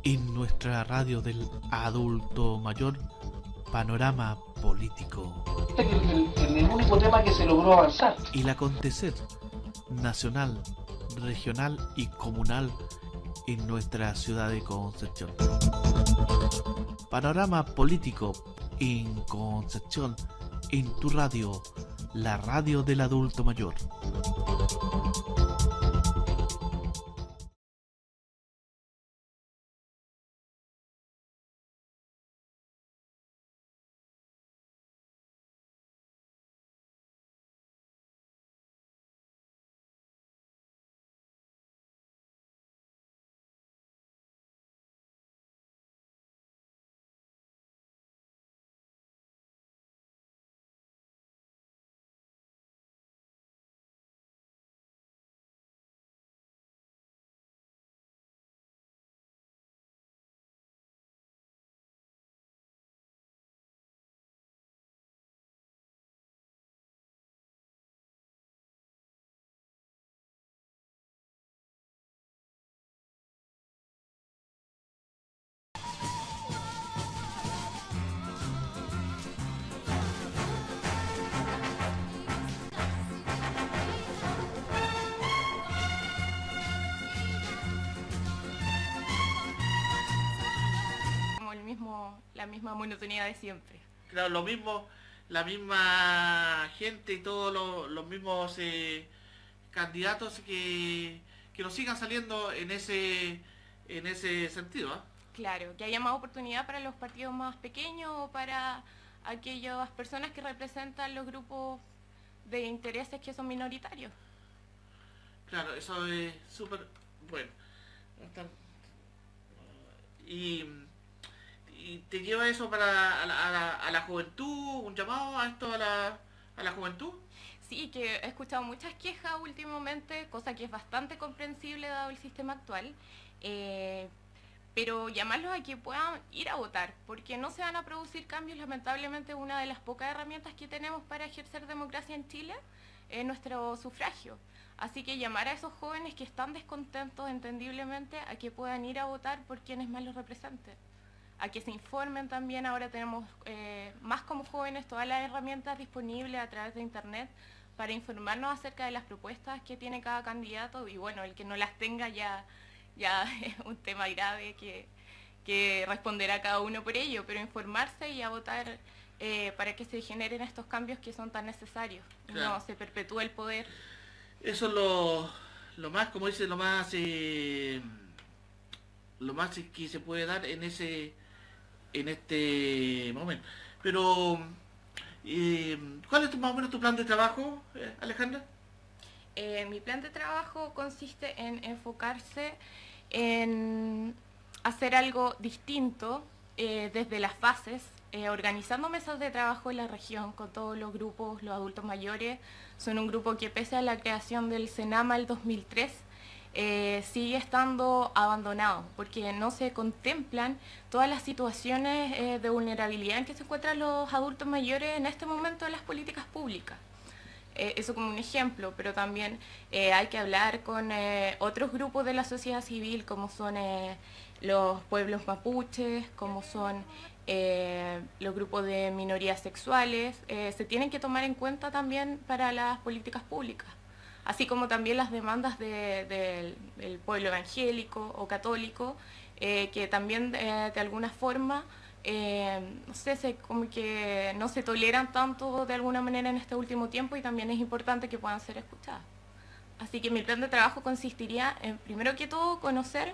En nuestra radio del adulto mayor, panorama político. El único tema que se logró avanzar. Y el acontecer nacional, regional y comunal en nuestra ciudad de Concepción. Panorama político en Concepción, en tu radio, la radio del adulto mayor. La misma monotonía de siempre. Claro, lo mismo, la misma gente y todos los mismos candidatos que nos sigan saliendo en ese sentido, ¿eh? Claro, que haya más oportunidad para los partidos más pequeños o para aquellas personas que representan los grupos de intereses que son minoritarios. Claro, eso es súper bueno. Y te lleva eso para a la juventud, un llamado a esto a la juventud. Sí, que he escuchado muchas quejas últimamente, cosa que es bastante comprensible dado el sistema actual, pero llamarlos a que puedan ir a votar, porque no se van a producir cambios. Lamentablemente una de las pocas herramientas que tenemos para ejercer democracia en Chile es nuestro sufragio. Así que llamar a esos jóvenes que están descontentos entendiblemente a que puedan ir a votar por quienes más los representen, a que se informen también. Ahora tenemos más como jóvenes todas las herramientas disponibles a través de internet para informarnos acerca de las propuestas que tiene cada candidato, y bueno, el que no las tenga ya es un tema grave que responderá cada uno por ello, pero informarse y a votar para que se generen estos cambios que son tan necesarios. Claro. No se perpetúe el poder. Eso es lo más, como dice, lo más que se puede dar en este momento. Pero ¿cuál es más o menos tu plan de trabajo, Alejandra? Mi plan de trabajo consiste en enfocarse en hacer algo distinto desde las bases, organizando mesas de trabajo en la región con todos los grupos. Los adultos mayores son un grupo que, pese a la creación del CENAMA el 2003, sigue estando abandonado, porque no se contemplan todas las situaciones de vulnerabilidad en que se encuentran los adultos mayores en este momento en las políticas públicas. Eso como un ejemplo, pero también hay que hablar con otros grupos de la sociedad civil, como son los pueblos mapuches, como son los grupos de minorías sexuales. Se tienen que tomar en cuenta también para las políticas públicas, así como también las demandas del pueblo evangélico o católico, que también de alguna forma no sé, como que no se toleran tanto de alguna manera en este último tiempo, y también es importante que puedan ser escuchadas. Así que mi plan de trabajo consistiría en, primero que todo, conocer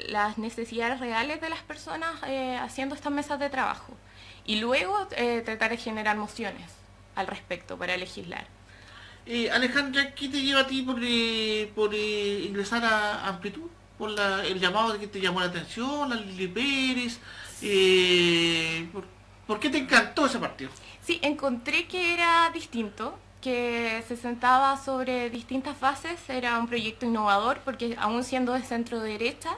las necesidades reales de las personas haciendo estas mesas de trabajo, y luego tratar de generar mociones al respecto para legislar. Alejandra, ¿qué te lleva a ti por ingresar a Amplitud? Por el llamado que te llamó la atención, la Lili Pérez. ¿Por qué te encantó ese partido? Sí, encontré que era distinto, que se sentaba sobre distintas bases. Era un proyecto innovador porque, aún siendo de centro derecha,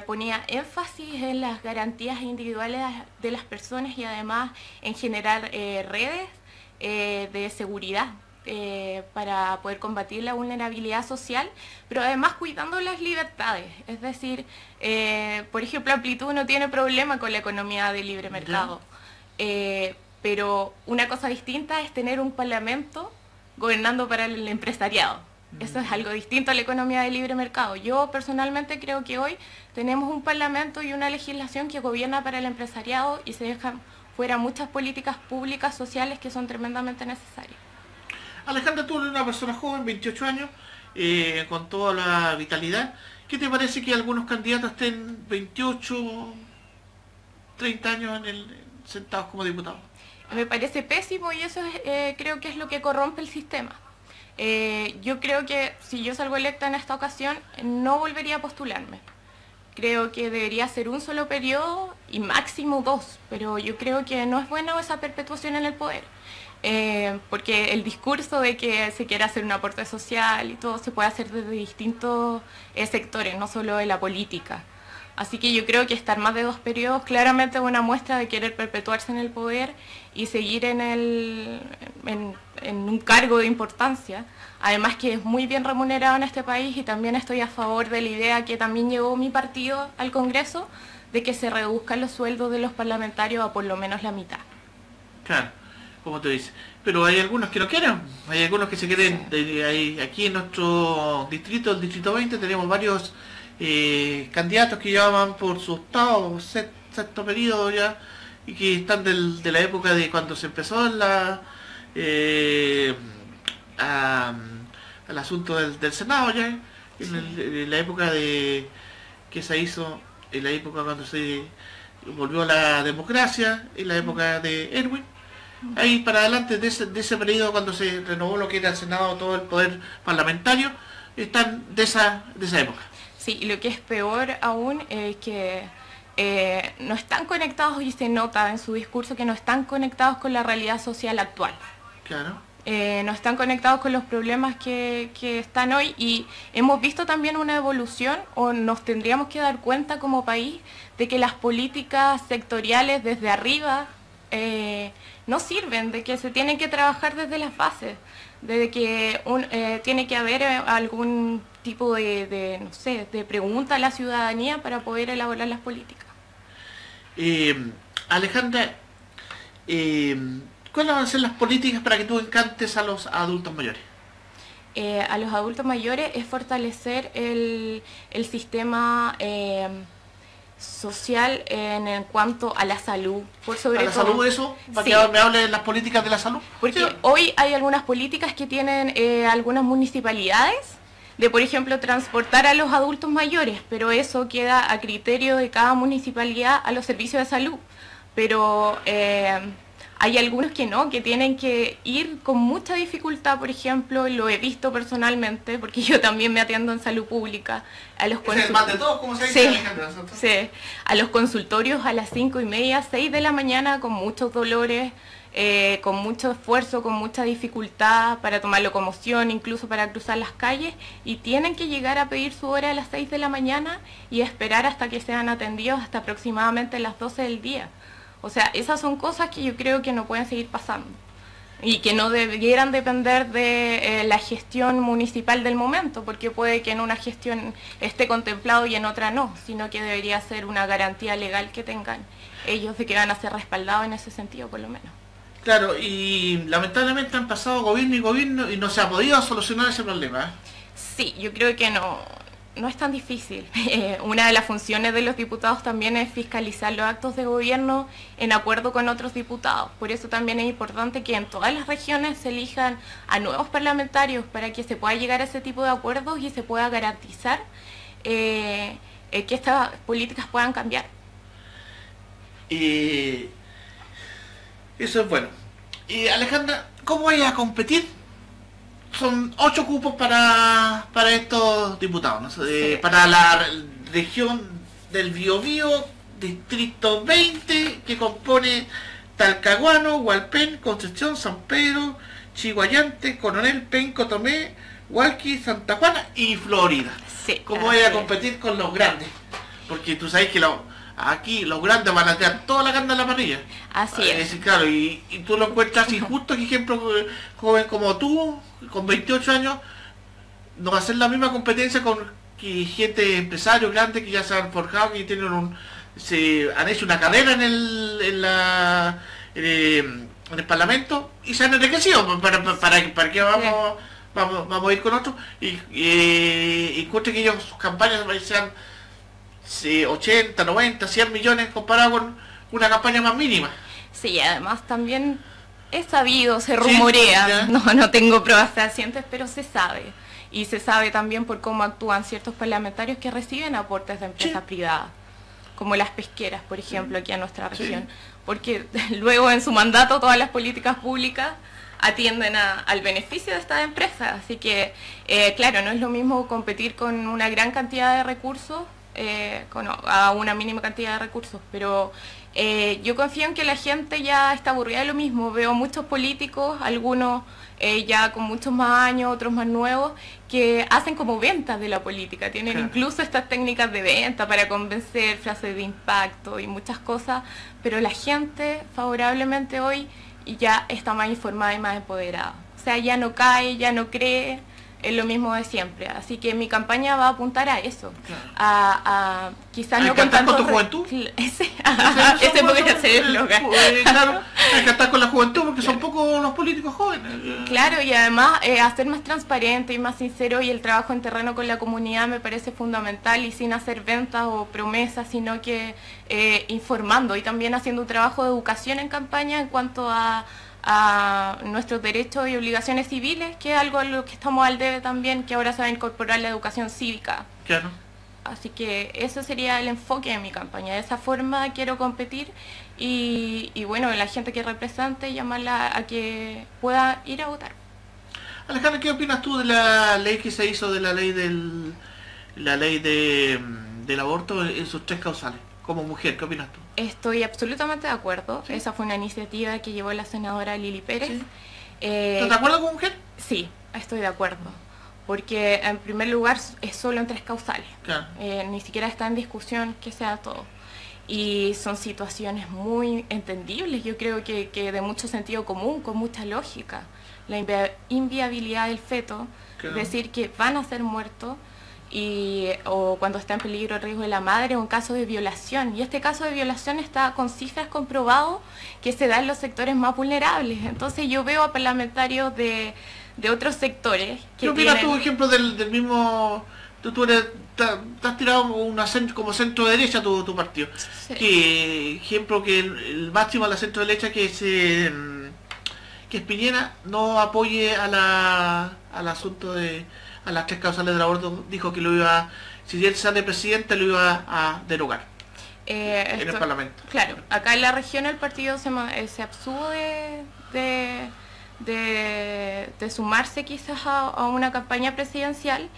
ponía énfasis en las garantías individuales de las personas y además en generar redes de seguridad para poder combatir la vulnerabilidad social, pero además cuidando las libertades. Es decir, por ejemplo, Amplitud no tiene problema con la economía de libre mercado, pero una cosa distinta es tener un parlamento gobernando para el empresariado. Eso es algo distinto a la economía de libre mercado. Yo personalmente creo que hoy tenemos un parlamento y una legislación que gobierna para el empresariado y se dejan fuera muchas políticas públicas sociales que son tremendamente necesarias. Alejandra, tú eres una persona joven, 28 años, con toda la vitalidad. ¿Qué te parece que algunos candidatos estén 28, 30 años sentados como diputados? Me parece pésimo y eso creo que es lo que corrompe el sistema. Yo creo que si yo salgo electa en esta ocasión, no volvería a postularme. Creo que debería ser un solo periodo y máximo 2, pero yo creo que no es bueno esa perpetuación en el poder. Porque el discurso de que se quiere hacer un aporte social y todo se puede hacer desde distintos sectores, no solo de la política. Así que yo creo que estar más de 2 periodos claramente es una muestra de querer perpetuarse en el poder y seguir en un cargo de importancia. Además que es muy bien remunerado en este país y también estoy a favor de la idea que también llevó mi partido al Congreso de que se reduzcan los sueldos de los parlamentarios a por lo menos la mitad. Claro, como tú dices. Pero hay algunos que no quieren, hay algunos que se quieren. Aquí en nuestro distrito, el distrito 20, tenemos varios candidatos que llevaban por su octavo, sexto periodo ya, y que están de la época de cuando se empezó el asunto del Senado ya, en la época que se hizo, en la época cuando se volvió la democracia, en la época de Erwin. Ahí para adelante de ese periodo cuando se renovó lo que era el Senado, todo el poder parlamentario, están de esa época. Sí, y lo que es peor aún es que no están conectados, y se nota en su discurso que no están conectados con la realidad social actual. Claro. No están conectados con los problemas que están hoy, y hemos visto también una evolución, o nos tendríamos que dar cuenta como país, de que las políticas sectoriales desde arriba no sirven, de que se tienen que trabajar desde las bases, de que tiene que haber algún tipo no sé, de pregunta a la ciudadanía para poder elaborar las políticas. Alejandra, ¿cuáles van a ser las políticas para que tú encantes a los adultos mayores? A los adultos mayores es fortalecer el sistema social en cuanto a la salud, por sobre ¿A la todo. salud eso? ¿Para Sí. que me hable de las políticas de la salud? Porque Sí. hoy hay algunas políticas que tienen algunas municipalidades, de por ejemplo transportar a los adultos mayores, pero eso queda a criterio de cada municipalidad a los servicios de salud. Pero hay algunos que no, que tienen que ir con mucha dificultad, por ejemplo, lo he visto personalmente, porque yo también me atiendo en salud pública, a los ¿Es el más de todos, como se dice, Sí, Alejandra, ¿cierto? sí, a los consultorios a las 5:30, 6 de la mañana, con muchos dolores, con mucho esfuerzo, con mucha dificultad para tomar locomoción, incluso para cruzar las calles, y tienen que llegar a pedir su hora a las 6 de la mañana y esperar hasta que sean atendidos hasta aproximadamente las 12 del día. O sea, esas son cosas que yo creo que no pueden seguir pasando y que no debieran depender de la gestión municipal del momento, porque puede que en una gestión esté contemplado y en otra no, sino que debería ser una garantía legal que tengan ellos de que van a ser respaldados en ese sentido, por lo menos. Claro, y lamentablemente han pasado gobierno y gobierno y no se ha podido solucionar ese problema, ¿eh? Sí, yo creo que no es tan difícil. Una de las funciones de los diputados también es fiscalizar los actos de gobierno en acuerdo con otros diputados. Por eso también es importante que en todas las regiones se elijan a nuevos parlamentarios para que se pueda llegar a ese tipo de acuerdos y se pueda garantizar que estas políticas puedan cambiar. Eso es bueno. Y Alejandra, ¿cómo vais a competir? Son 8 cupos para estos diputados, ¿no? Sí. Para la región del Biobío, distrito 20, que compone Talcahuano, Hualpén, Concepción, San Pedro, Chiguayante, Coronel, Penco, Tomé, Hualqui, Santa Juana y Florida. Sí, ¿Cómo vais a competir con los grandes? Porque tú sabes que Aquí los grandes van a tirar toda la carne a la parrilla. Así es. Claro, y tú lo encuentras injusto que, ejemplo, joven como tú, con 28 años, no va a ser la misma competencia con que gente, empresarios grandes que ya se han forjado, que tienen se han hecho una carrera en el Parlamento y se han enriquecido. ¿Para qué vamos a ir con otros? Y encuentro que ellos, sus campañas sean 80, 90, 100 millones comparado con una campaña más mínima. Sí, además también es sabido, se rumorea, sí, no tengo pruebas fehacientes, pero se sabe. Y se sabe también por cómo actúan ciertos parlamentarios que reciben aportes de empresas privadas, como las pesqueras, por ejemplo, aquí en nuestra región. Porque luego en su mandato todas las políticas públicas atienden al beneficio de estas empresas. Así que, claro, no es lo mismo competir con una gran cantidad de recursos a una mínima cantidad de recursos, pero yo confío en que la gente ya está aburrida de lo mismo. Veo muchos políticos, algunos ya con muchos más años, otros más nuevos, que hacen como ventas de la política, tienen incluso estas técnicas de venta para convencer, frases de impacto y muchas cosas, pero la gente favorablemente hoy ya está más informada y más empoderada, o sea, ya no cae, ya no cree, es lo mismo de siempre. Así que mi campaña va a apuntar a eso, a quizás no con tanto... ¿Con tu juventud? Ese podría ser el eslogan. Claro, hay que estar con la juventud porque son pocos los políticos jóvenes. Claro, y además hacer más transparente y más sincero, y el trabajo en terreno con la comunidad me parece fundamental, y sin hacer ventas o promesas, sino que informando y también haciendo un trabajo de educación en campaña en cuanto a nuestros derechos y obligaciones civiles, que es algo a lo que estamos al debe también, que ahora se va a incorporar la educación cívica. Claro. Así que ese sería el enfoque de mi campaña. De esa forma quiero competir y bueno, la gente que represente, llamarla a que pueda ir a votar. Alejandra, ¿qué opinas tú de la ley que se hizo, de la ley del aborto en sus 3 causales? Como mujer, ¿qué opinas tú? Estoy absolutamente de acuerdo. ¿Sí? Esa fue una iniciativa que llevó la senadora Lili Pérez. ¿Sí? ¿Estás de acuerdo como mujer? Sí, estoy de acuerdo. Porque en primer lugar es solo en 3 causales. Claro. Ni siquiera está en discusión que sea todo. Y son situaciones muy entendibles, yo creo que de mucho sentido común, con mucha lógica. La inviabilidad del feto, claro. Decir que van a ser muertos, o cuando está en peligro el riesgo de la madre, o un caso de violación. Y este caso de violación está con cifras comprobado que se da en los sectores más vulnerables. Entonces yo veo a parlamentarios de otros sectores que... ¿Qué opinas tú, ejemplo, del mismo... Tú has tirado como centro derecha tu partido. Sí. Que, ejemplo, que el máximo a la centro derecha que es Piñera no apoye al asunto a las 3 causales del aborto, dijo que lo iba, si él sale presidente, lo iba a derogar en el Parlamento. Claro, acá en la región el partido se abstuvo de sumarse quizás a una campaña presidencial.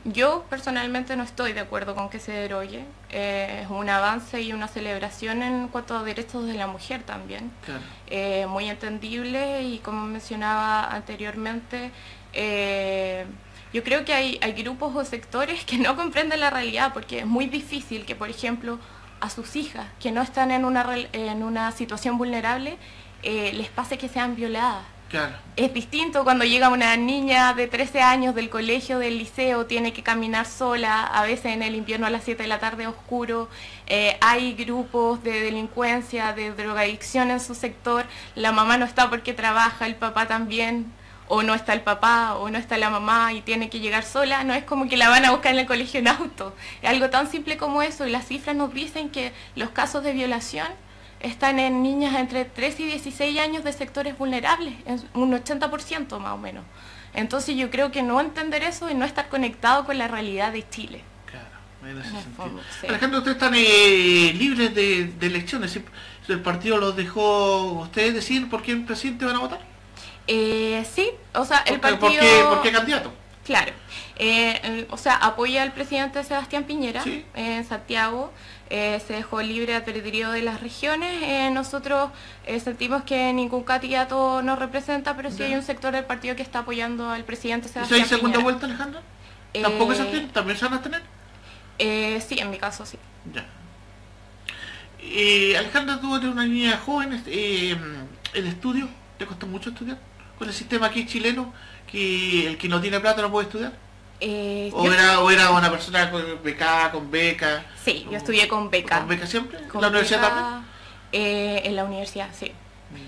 Yo personalmente no estoy de acuerdo con que se derogue. Es un avance y una celebración en cuanto a derechos de la mujer también. Claro. Muy entendible, y como mencionaba anteriormente, yo creo que hay grupos o sectores que no comprenden la realidad, porque es muy difícil que, por ejemplo, a sus hijas que no están en una situación vulnerable les pase que sean violadas. Claro. Es distinto cuando llega una niña de 13 años del colegio, del liceo, tiene que caminar sola, a veces en el invierno a las 7 de la tarde oscuro, hay grupos de delincuencia, de drogadicción en su sector, la mamá no está porque trabaja, el papá también, o no está el papá, o no está la mamá y tiene que llegar sola. No es como que la van a buscar en el colegio en auto, es algo tan simple como eso, y las cifras nos dicen que los casos de violación están en niñas entre 3 y 16 años de sectores vulnerables, en un 80% más o menos. Entonces yo creo que no entender eso y no estar conectado con la realidad de Chile. Claro, en ese sentido. Sí. Alejandro, ustedes están libres de elecciones. Si el partido los dejó, ¿ustedes deciden por quién presidente van a votar? Sí, o sea, el partido... ¿Por qué candidato? Claro, o sea, apoya al presidente Sebastián Piñera. ¿Sí? En Santiago. Se dejó libre albedrío de las regiones. Nosotros sentimos que ningún candidato nos representa, pero sí hay un sector del partido que está apoyando al presidente Sebastián Piñera. ¿Y hay segunda vuelta, Alejandra? ¿Tampoco se tiene? ¿También se van a tener? Sí, en mi caso sí. Ya. Alejandra, tú eres una niña joven, el estudio, ¿te costó mucho estudiar? Con el sistema aquí chileno, que el que no tiene plata no puede estudiar. ¿O era una persona con beca? Sí, yo estudié con beca. ¿Con beca siempre? ¿En Con la universidad beca, también? En la universidad, sí.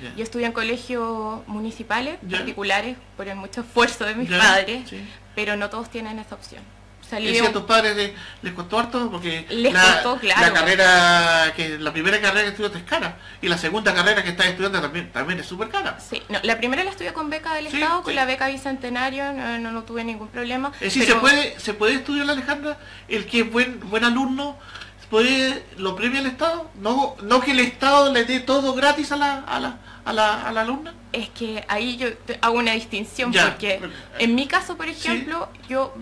Ya. Yo estudié en colegios municipales, Ya. particulares, por el mucho esfuerzo de mis Ya, padres, sí. pero no todos tienen esa opción. Salí ¿Y de si a un- tus padres les costó harto? Porque Les costó, claro. la carrera, la primera carrera que estudiaste es cara, y la segunda carrera que estás estudiando también es súper cara. Sí, no, la primera la estudié con beca del Sí, Estado, con sí. la beca Bicentenario, no tuve ningún problema. Es decir, pero- se puede estudiar, Alejandra, el que es buen alumno, lo premia el Estado, no que el Estado le dé todo gratis a la alumna. Es que ahí yo hago una distinción, Ya, porque pero, en mi caso, por sí. ejemplo, yo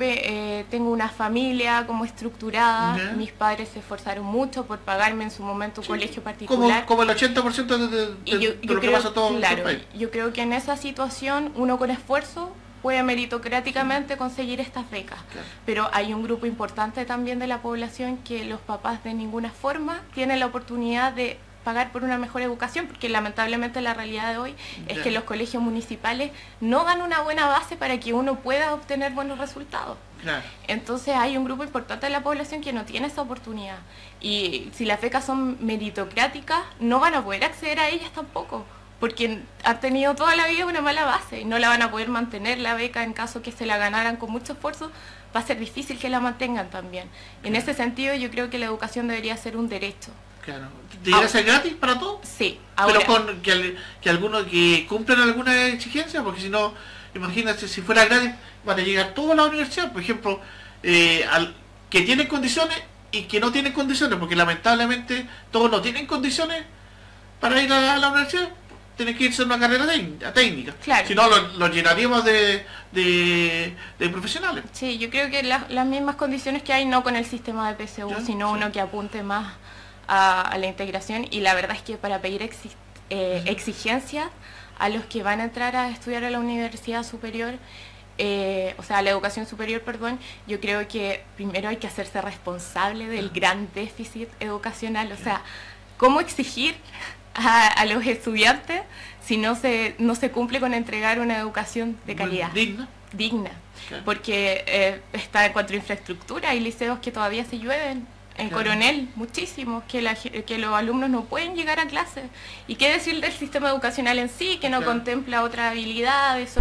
tengo una familia como estructurada, Ya. mis padres se esforzaron mucho por pagarme en su momento un Sí. colegio particular. Como el 80% Y yo de lo que creo, pasa todo en claro, el país. yo creo que en esa situación uno con esfuerzo puede meritocráticamente conseguir estas becas. Claro. Pero hay un grupo importante también de la población que los papás de ninguna forma tienen la oportunidad de pagar por una mejor educación, porque lamentablemente la realidad de hoy es Ya. que los colegios municipales no dan una buena base para que uno pueda obtener buenos resultados. Claro. Entonces hay un grupo importante de la población que no tiene esa oportunidad. Y si las becas son meritocráticas, no van a poder acceder a ellas tampoco, porque han tenido toda la vida una mala base y no la van a poder mantener la beca en caso que se la ganaran con mucho esfuerzo. Va a ser difícil que la mantengan también. En ese sentido, yo creo que la educación debería ser un derecho. Claro. ¿Debería ser gratis para todos? Sí, ahora... Pero con que algunos que cumplan alguna exigencia, porque si no, imagínate, si fuera gratis, van a llegar todos a la universidad, por ejemplo, que tienen condiciones y que no tienen condiciones, porque lamentablemente todos no tienen condiciones para ir a la universidad, tienen que irse a una carrera técnica. Claro. Si no, lo llenaríamos de profesionales. Sí, yo creo que las mismas condiciones que hay, no con el sistema de PSU, Ya, sino sí. uno que apunte más a la integración. Y la verdad es que para pedir exigencias a los que van a entrar a estudiar a la universidad superior, o sea, a la educación superior, perdón, yo creo que primero hay que hacerse responsable del gran déficit educacional. O sea, ¿cómo exigir a los estudiantes si no se cumple con entregar una educación de calidad? Digna. Digna, Claro. porque está en cuanto a infraestructura, hay liceos que todavía se llueven, en Claro. Coronel, muchísimos, que los alumnos no pueden llegar a clase. ¿Y qué decir del sistema educacional en sí, que no Claro. contempla otras habilidades,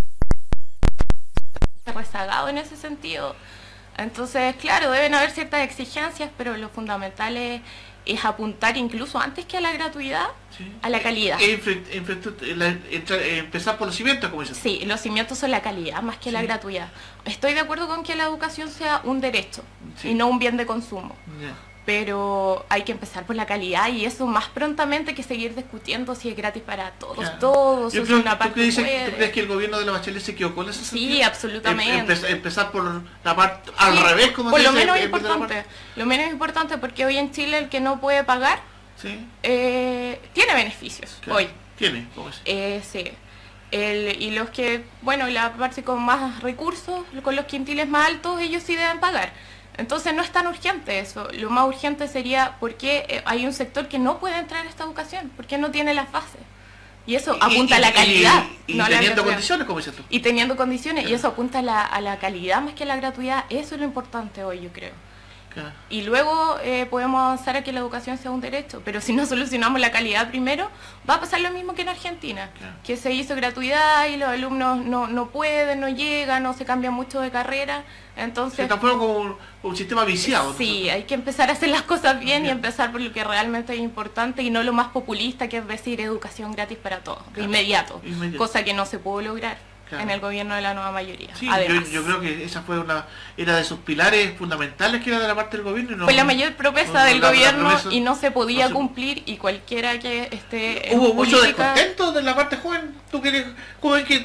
rezagado en ese sentido? Entonces, claro, deben haber ciertas exigencias, pero lo fundamental es apuntar incluso antes que a la gratuidad, Sí. a la calidad. Empezar por los cimientos, como dices. Sí, los cimientos son la calidad más que la Sí. gratuidad. Estoy de acuerdo con que la educación sea un derecho Sí. y no un bien de consumo, Ya. pero hay que empezar por la calidad y eso más prontamente que seguir discutiendo si es gratis para todos, Ya. todos, Yo o si creo, una ¿tú parte crees, puede. ¿tú crees que el gobierno de la Bachelet se equivocó en ese Sí, sentido? absolutamente. Empezar por la parte Sí, al revés, como por se lo dice, menos en vez de la importante, lo menos importante, porque hoy en Chile el que no puede pagar Sí, tiene beneficios, claro. hoy. Tiene, ¿cómo es? Sí. Y los que, bueno, la parte con más recursos, con los quintiles más altos, ellos sí deben pagar. Entonces no es tan urgente eso. Lo más urgente sería por qué hay un sector que no puede entrar a esta educación, porque no tiene las bases. Y eso apunta a la calidad. Y no a la teniendo gratuidad. condiciones, como dices tú. Y teniendo condiciones, y Claro. eso apunta a la calidad más que a la gratuidad. Eso es lo importante hoy, yo creo. Claro. Y luego podemos avanzar a que la educación sea un derecho, pero si no solucionamos la calidad primero, va a pasar lo mismo que en Argentina, Claro. que se hizo gratuidad y los alumnos no pueden, no llegan, no se cambian mucho de carrera, Se entonces transforma como un sistema viciado. sí, hay que empezar a hacer las cosas bien y Bien. empezar por lo que realmente es importante y no lo más populista, que es decir educación gratis para todos, de Claro. inmediato, Inmediato. cosa que no se pudo lograr Claro. en el gobierno de la nueva mayoría. Sí, Además, yo creo que esa fue era de sus pilares fundamentales, que era de la parte del gobierno. Y no, fue la mayor promesa no, del la gobierno promesa- y no se podía no se- cumplir, y cualquiera que esté en Hubo mucho política- descontento de la parte joven. ¿Tú que eres joven que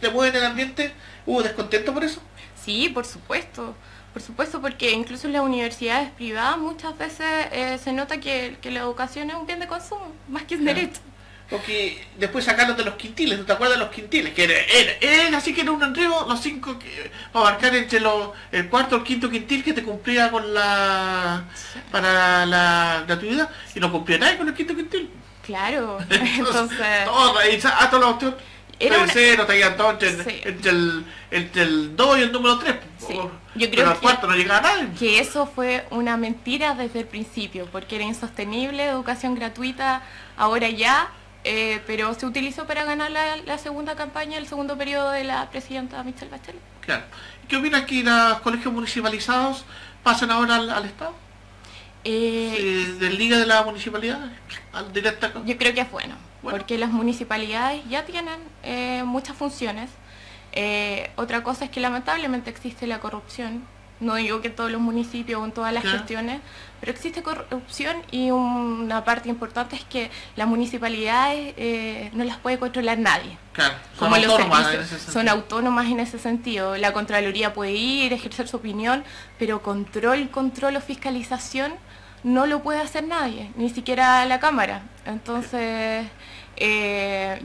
te mueves en el ambiente? ¿Hubo descontento por eso? Sí, por supuesto, porque incluso en las universidades privadas muchas veces se nota que la educación es un bien de consumo, más que un Claro. derecho. Porque después sacaron de los quintiles, ¿no te acuerdas de los quintiles? Que era así que era un enredo, los 5 que para abarcar entre el cuarto o el quinto quintil que te cumplía con para la gratuidad, y no cumplía nadie con el quinto quintil. Claro, entonces... Hasta los Era una... cero, te iban todos Sí. entre el 2 y el número 3. Sí. Yo Pero creo al cuarto no llegaba nadie. que eso fue una mentira desde el principio, porque era insostenible, educación gratuita, ahora ya, pero se utilizó para ganar la segunda campaña, el segundo periodo de la presidenta Michelle Bachelet. Claro. ¿Qué opinas que los colegios municipalizados pasen ahora al Estado? ¿Del Liga de la Municipalidad? ¿Al directa? Yo creo que es bueno, porque las municipalidades ya tienen muchas funciones. Otra cosa es que lamentablemente existe la corrupción. No digo que en todos los municipios o en todas las gestiones, pero existe corrupción, y una parte importante es que las municipalidades no las puede controlar nadie. Claro, Como son autónomas en ese sentido. La Contraloría puede ir, ejercer su opinión, pero control o fiscalización no lo puede hacer nadie, ni siquiera la Cámara. Entonces,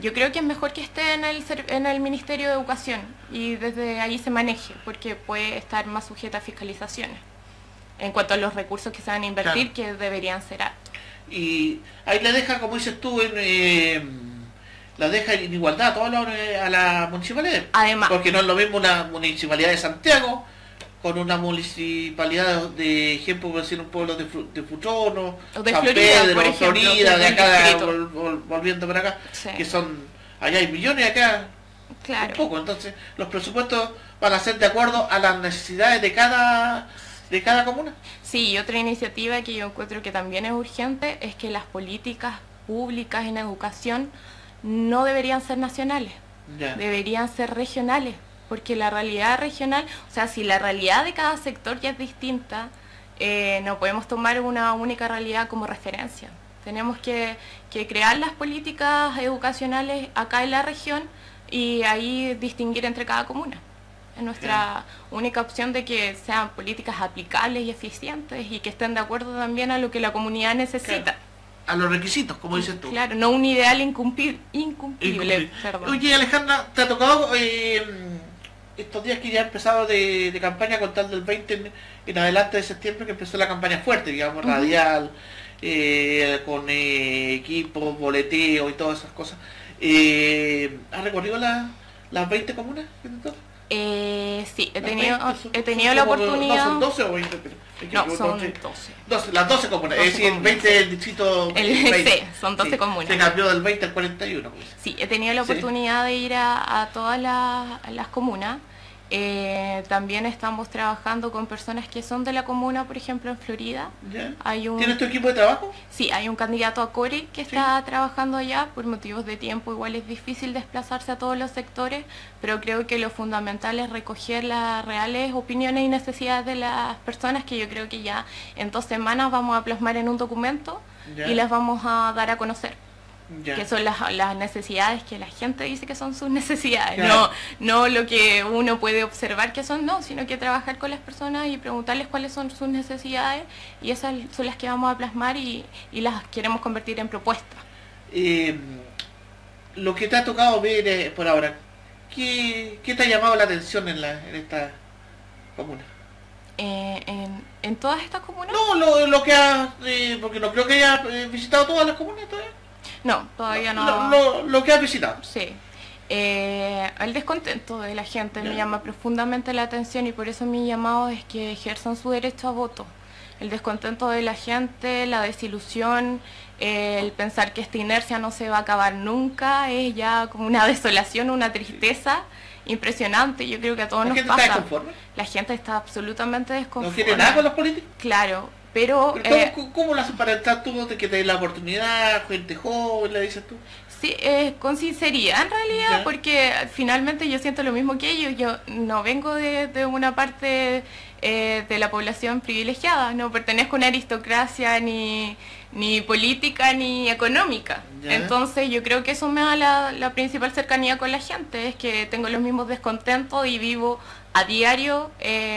yo creo que es mejor que esté en el Ministerio de Educación y desde ahí se maneje, porque puede estar más sujeta a fiscalizaciones en cuanto a los recursos que se van a invertir, que deberían ser altos. Y ahí le deja, como dices tú, la deja en igualdad a todas a la municipalidad. Además, porque no es lo mismo una municipalidad de Santiago con una municipalidad de ejemplo, por decir un pueblo de Futrono, o de San Florida, Pedro, por ejemplo, Florida, de acá distrito. volviendo para acá, Sí. que son, allá hay millones, acá Claro. un poco. Entonces los presupuestos van a ser de acuerdo a las necesidades de cada comuna. Sí, y otra iniciativa que yo encuentro que también es urgente es que las políticas públicas en educación no deberían ser nacionales, Ya. deberían ser regionales, porque la realidad regional, o sea, si la realidad de cada sector ya es distinta, no podemos tomar una única realidad como referencia. Tenemos que crear las políticas educacionales acá en la región y ahí distinguir entre cada comuna. Es nuestra única opción de que sean políticas aplicables y eficientes y que estén de acuerdo también a lo que la comunidad necesita. A los requisitos, como dices tú. Claro, no un ideal incumplible. Perdón. Oye, Alejandra, ¿te ha tocado estos días que ya ha empezado de campaña con tal del 20 en adelante de septiembre, que empezó la campaña fuerte, digamos, radial, con equipos, boleteo y todas esas cosas? ¿Has recorrido las 20 comunas? Sí, he tenido la oportunidad. ¿No son 12 o 20? No, son 12. Las 12 comunas, es decir, el 20 del distrito 20. Sí, son 12 comunas. Se cambió del 20 al 41. Pues. Sí, he tenido la oportunidad de ir a todas las comunas. También estamos trabajando con personas que son de la comuna, por ejemplo, en Florida. ¿Tienes tu equipo de trabajo? Sí, hay un candidato a Core que está trabajando allá. Por motivos de tiempo igual es difícil desplazarse a todos los sectores, pero creo que lo fundamental es recoger las reales opiniones y necesidades de las personas, que yo creo que ya en 2 semanas vamos a plasmar en un documento y las vamos a dar a conocer. Que son las necesidades que la gente dice que son sus necesidades, no lo que uno puede observar que son, sino que trabajar con las personas y preguntarles cuáles son sus necesidades, y esas son las que vamos a plasmar y las queremos convertir en propuestas. Lo que te ha tocado ver por ahora, ¿qué te ha llamado la atención en esta comuna? ¿En todas estas comunas? No, lo que has, porque no creo que hayas visitado todas las comunas todavía. No, todavía no. Lo que has visitado. Sí. El descontento de la gente me llama profundamente la atención, y por eso mi llamado es que ejerzan su derecho a voto. El descontento de la gente, la desilusión, el pensar que esta inercia no se va a acabar nunca, es ya como una desolación, una tristeza impresionante. Yo creo que a todos nos pasa. ¿La gente está desconforme? La gente está absolutamente desconforme. ¿No quiere nada con los políticos? Claro. Pero ¿cómo lo haces para entrar tú, de que te den la oportunidad, gente joven, le dices tú? Sí, con sinceridad en realidad, porque finalmente yo siento lo mismo que ellos. Yo no vengo de una parte de la población privilegiada, no pertenezco a una aristocracia ni política ni económica. Entonces yo creo que eso me da la principal cercanía con la gente, es que tengo los mismos descontentos y vivo a diario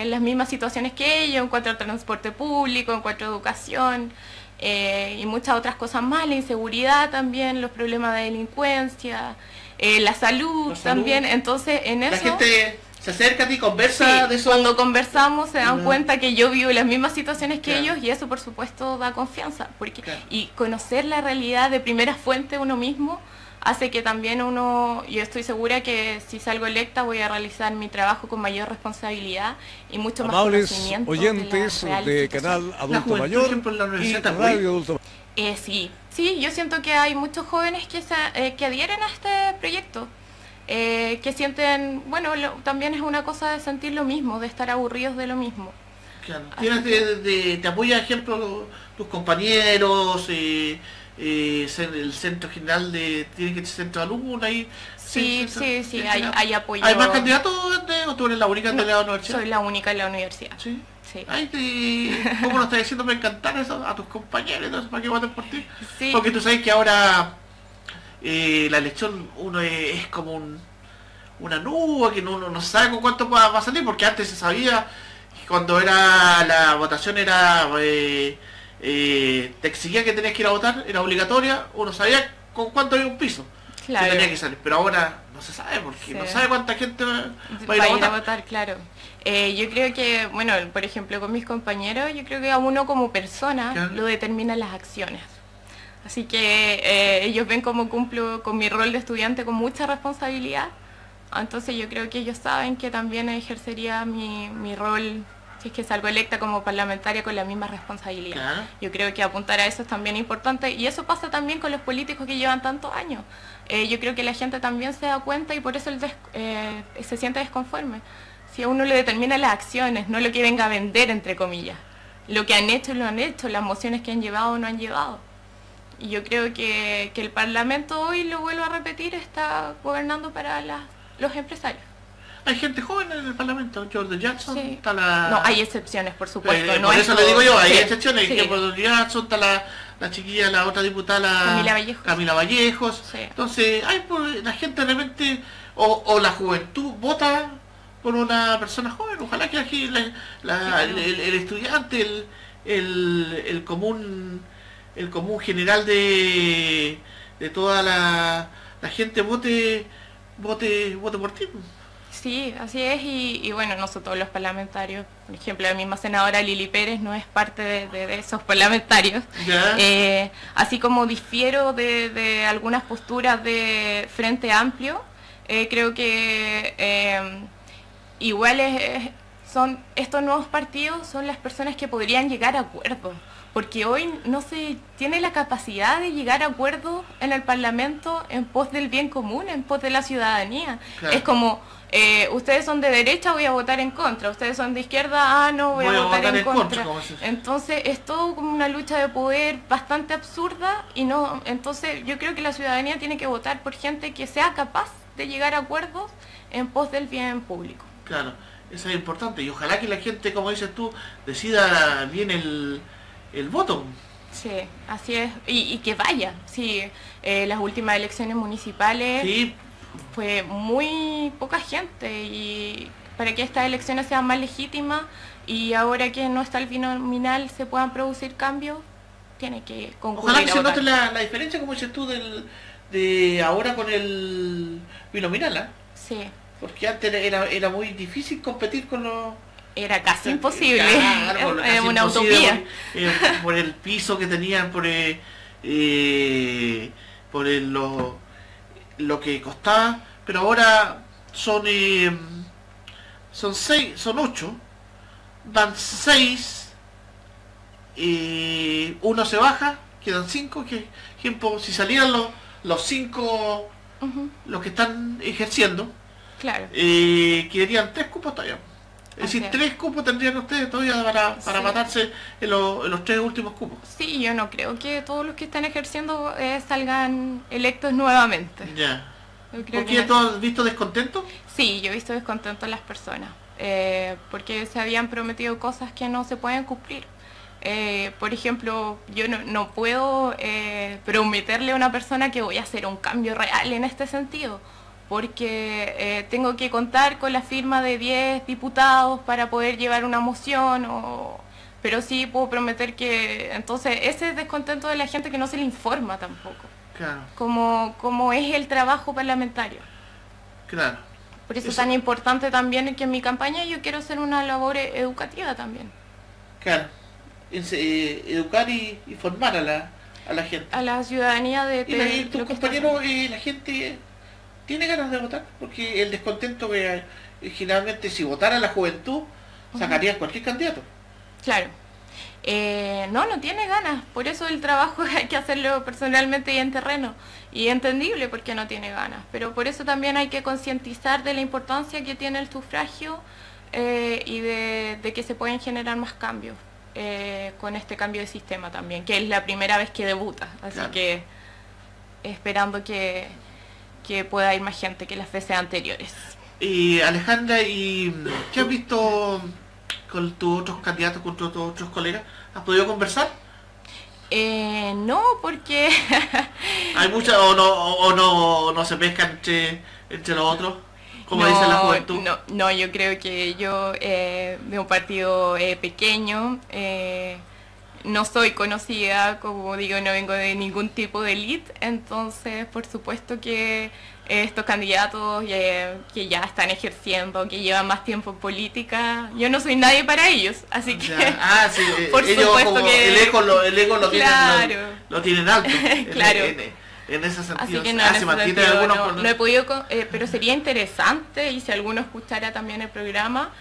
las mismas situaciones que ellos en cuanto al transporte público, en cuanto a educación. y muchas otras cosas más, la inseguridad también, los problemas de delincuencia, la salud también, entonces en eso... La gente se acerca a ti, conversa sí, de eso. cuando conversamos se dan No. cuenta que yo vivo las mismas situaciones que Claro. ellos y eso por supuesto da confianza, porque Claro. y conocer la realidad de primera fuente uno mismo hace que también uno, yo estoy segura que si salgo electa voy a realizar mi trabajo con mayor responsabilidad y mucho más Amables conocimiento oyentes de, la real de situación. Canal La Adulto juventud, Mayor por ejemplo, en la y universidad también. Radio Adulto Sí, yo siento que hay muchos jóvenes que adhieren a este proyecto, que sienten, bueno, también es una cosa de sentir lo mismo, de estar aburridos de lo mismo. Claro. Así Tienes te apoya, ejemplo, tus compañeros, el centro general tiene que ser centro de alumnos ahí. Sí, hay apoyo. ¿Hay más candidatos o tú eres la única de la universidad? Soy la única en la universidad. Sí. Sí. Ay, ¿cómo lo estás diciendo? Me encantar eso a tus compañeros, entonces, para que voten por ti. Sí. Porque tú sabes que ahora la elección uno es como una nube que uno no sabe con cuánto va a salir, porque antes se sabía que cuando era la votación era te exigía que tenías que ir a votar, era obligatoria, uno sabía con cuánto había un piso Claro. que tenía que salir, pero ahora no se sabe porque Sí. no sabe cuánta gente va Va a ir a votar. claro. Yo creo que, bueno, por ejemplo, con mis compañeros, yo creo que a uno como persona Claro. lo determinan las acciones. Así que ellos ven cómo cumplo con mi rol de estudiante con mucha responsabilidad. Entonces yo creo que ellos saben que también ejercería mi rol, si es que salgo electa como parlamentaria, con la misma responsabilidad. Claro. Yo creo que apuntar a eso es también importante y eso pasa también con los políticos que llevan tantos años. Yo creo que la gente también se da cuenta y por eso se siente desconforme. Si a uno le determinan las acciones, no lo que venga a vender, entre comillas. Lo que han hecho, lo han hecho, las mociones que han llevado o no han llevado. Y yo creo que el Parlamento hoy, lo vuelvo a repetir, está gobernando para los empresarios. Hay gente joven en el Parlamento, George Jackson, Sí. está la... No, hay excepciones, por supuesto. no por es eso todo- le digo yo, hay sí, excepciones, sí. que George Jackson, está la chiquilla, la otra diputada, Camila Vallejos. Sí. Entonces, la gente realmente, o la juventud vota por una persona joven, ojalá que aquí el estudiante, el común general de toda la gente vote por ti. Sí, así es, y bueno, nosotros los parlamentarios, por ejemplo, la misma senadora Lili Pérez no es parte de esos parlamentarios, Ya. así como difiero de algunas posturas de Frente Amplio, creo que igual son estos nuevos partidos, son las personas que podrían llegar a acuerdos, porque hoy no se tiene la capacidad de llegar a acuerdos en el Parlamento en pos del bien común, en pos de la ciudadanía. Claro. Es como, ustedes son de derecha, voy a votar en contra, ustedes son de izquierda, no, voy a votar en contra. como se dice. Entonces es todo como una lucha de poder bastante absurda y no, entonces yo creo que la ciudadanía tiene que votar por gente que sea capaz de llegar a acuerdos en pos del bien público. Claro, eso es importante y ojalá que la gente, como dices tú, decida bien el voto. Sí, así es, y que vaya, sí, las últimas elecciones municipales Sí, fue muy poca gente y para que estas elecciones sean más legítimas y ahora que no está el binominal se puedan producir cambios, tiene que concurrir ojalá que a se votar. note la diferencia, como dices tú, de ahora con el binominal, ¿eh? Sí, Porque antes era muy difícil competir con los... era casi imposible, Claro, por lo es casi una imposible, utopía. por el piso que tenían, por lo que costaba, pero ahora son 8, van 6, uno se baja, quedan 5, que ejemplo, si salieran los 5 Ujú, los que están ejerciendo, claro. quedarían 3 cupos todavía. Es Así decir, es. 3 cupos tendrían ustedes todavía para Sí. matarse en los 3 últimos cupos. Sí, yo no creo que todos los que están ejerciendo salgan electos nuevamente. Ya. Yo creo ¿Por que qué tú has visto descontento? sí, yo he visto descontento en las personas, porque se habían prometido cosas que no se pueden cumplir. Por ejemplo, yo no puedo prometerle a una persona que voy a hacer un cambio real en este sentido, porque tengo que contar con la firma de 10 diputados para poder llevar una moción pero sí puedo prometer que entonces ese descontento de la gente que no se le informa tampoco, Claro, como es el trabajo parlamentario. claro. Por eso es Eso- tan importante también que en mi campaña yo quiero hacer una labor educativa también, Claro. Educar y formar a la gente. a la ciudadanía de Y tus lo que está compañeros, la gente tiene ganas de votar, porque el descontento que generalmente si votara la juventud, sacaría cualquier candidato. Claro. No tiene ganas. Por eso el trabajo hay que hacerlo personalmente y en terreno. Y entendible porque no tiene ganas. Pero por eso también hay que concientizar de la importancia que tiene el sufragio y de que se pueden generar más cambios con este cambio de sistema también, que es la primera vez que debuta. Así Claro. que esperando que pueda ir más gente que las veces anteriores. Y Alejandra, ¿y qué has visto con tus otros candidatos, con tus otros colegas? ¿Has podido conversar? No, porque ¿Hay mucha o no se pescan entre los otros? Como dice la juventud. No, yo creo que yo de un partido pequeño, no soy conocida, como digo, no vengo de ningún tipo de elite, entonces por supuesto que estos candidatos que ya están ejerciendo, que llevan más tiempo en política, yo no soy nadie para ellos, así que Ya. Sí, por ellos supuesto como que el ego lo Claro. lo tienen alto. Claro. En ese sentido. Así que no, en se ese mantiene sentido algunos no, con- no he podido, pero sería interesante, y si alguno escuchara también el programa,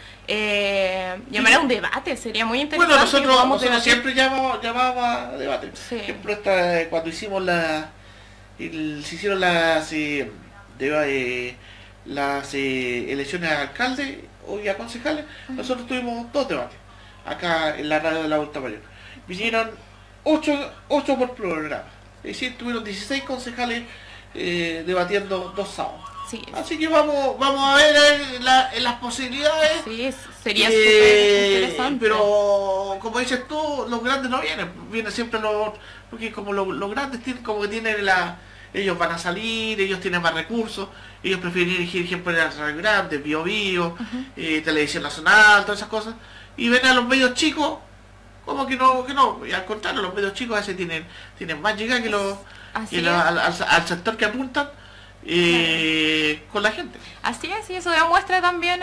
llamar a un debate, sería muy interesante. Bueno, que podamos nosotros debatir. siempre llamábamos a debate. Sí. Por ejemplo, cuando hicimos se hicieron las elecciones a alcalde y a concejales, nosotros tuvimos 2 debates acá en la radio de la Adulta Mayor. Vinieron 8 por programa. Es decir, tuvieron 16 concejales debatiendo 2 sábados. Sí, Así que vamos a ver en las posibilidades. sí, sería súper interesante. Pero como dices tú, los grandes no vienen siempre porque como los grandes tienen, como que tienen ellos van a salir, ellos tienen más recursos, ellos prefieren dirigir ejemplo en las radios grandes, Bio Bio, Televisión Nacional, todas esas cosas, y ven a los medios chicos como que no, y al contrario, los medios chicos a veces tienen más llegada Así es. al sector que apuntan con la gente. Así es, y eso demuestra también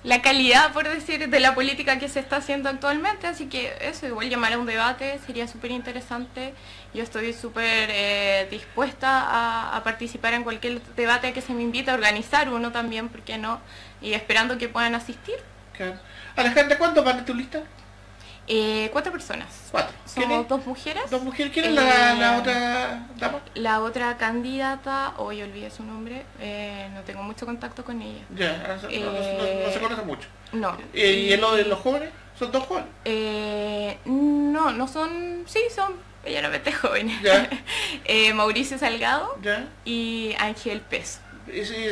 la calidad, por decir, de la política que se está haciendo actualmente, así que eso, igual llamar a un debate sería súper interesante. Yo estoy súper dispuesta a participar en cualquier debate que se me invite, a organizar uno también, ¿por qué no? Y esperando que puedan asistir. Claro. Alejandra, ¿cuántos van en tu lista? 4 personas. 4. Somos 2 mujeres. 2 mujeres. ¿Quién es la otra dama? La otra candidata, hoy olvidé su nombre, no tengo mucho contacto con ella. Ya, no se conoce mucho. No. ¿Y en lo de los jóvenes? ¿Son 2 jóvenes? No son, sí, son, ella no mete jóvenes. Ya. Mauricio Salgado ¿Ya? y Ángel Peso.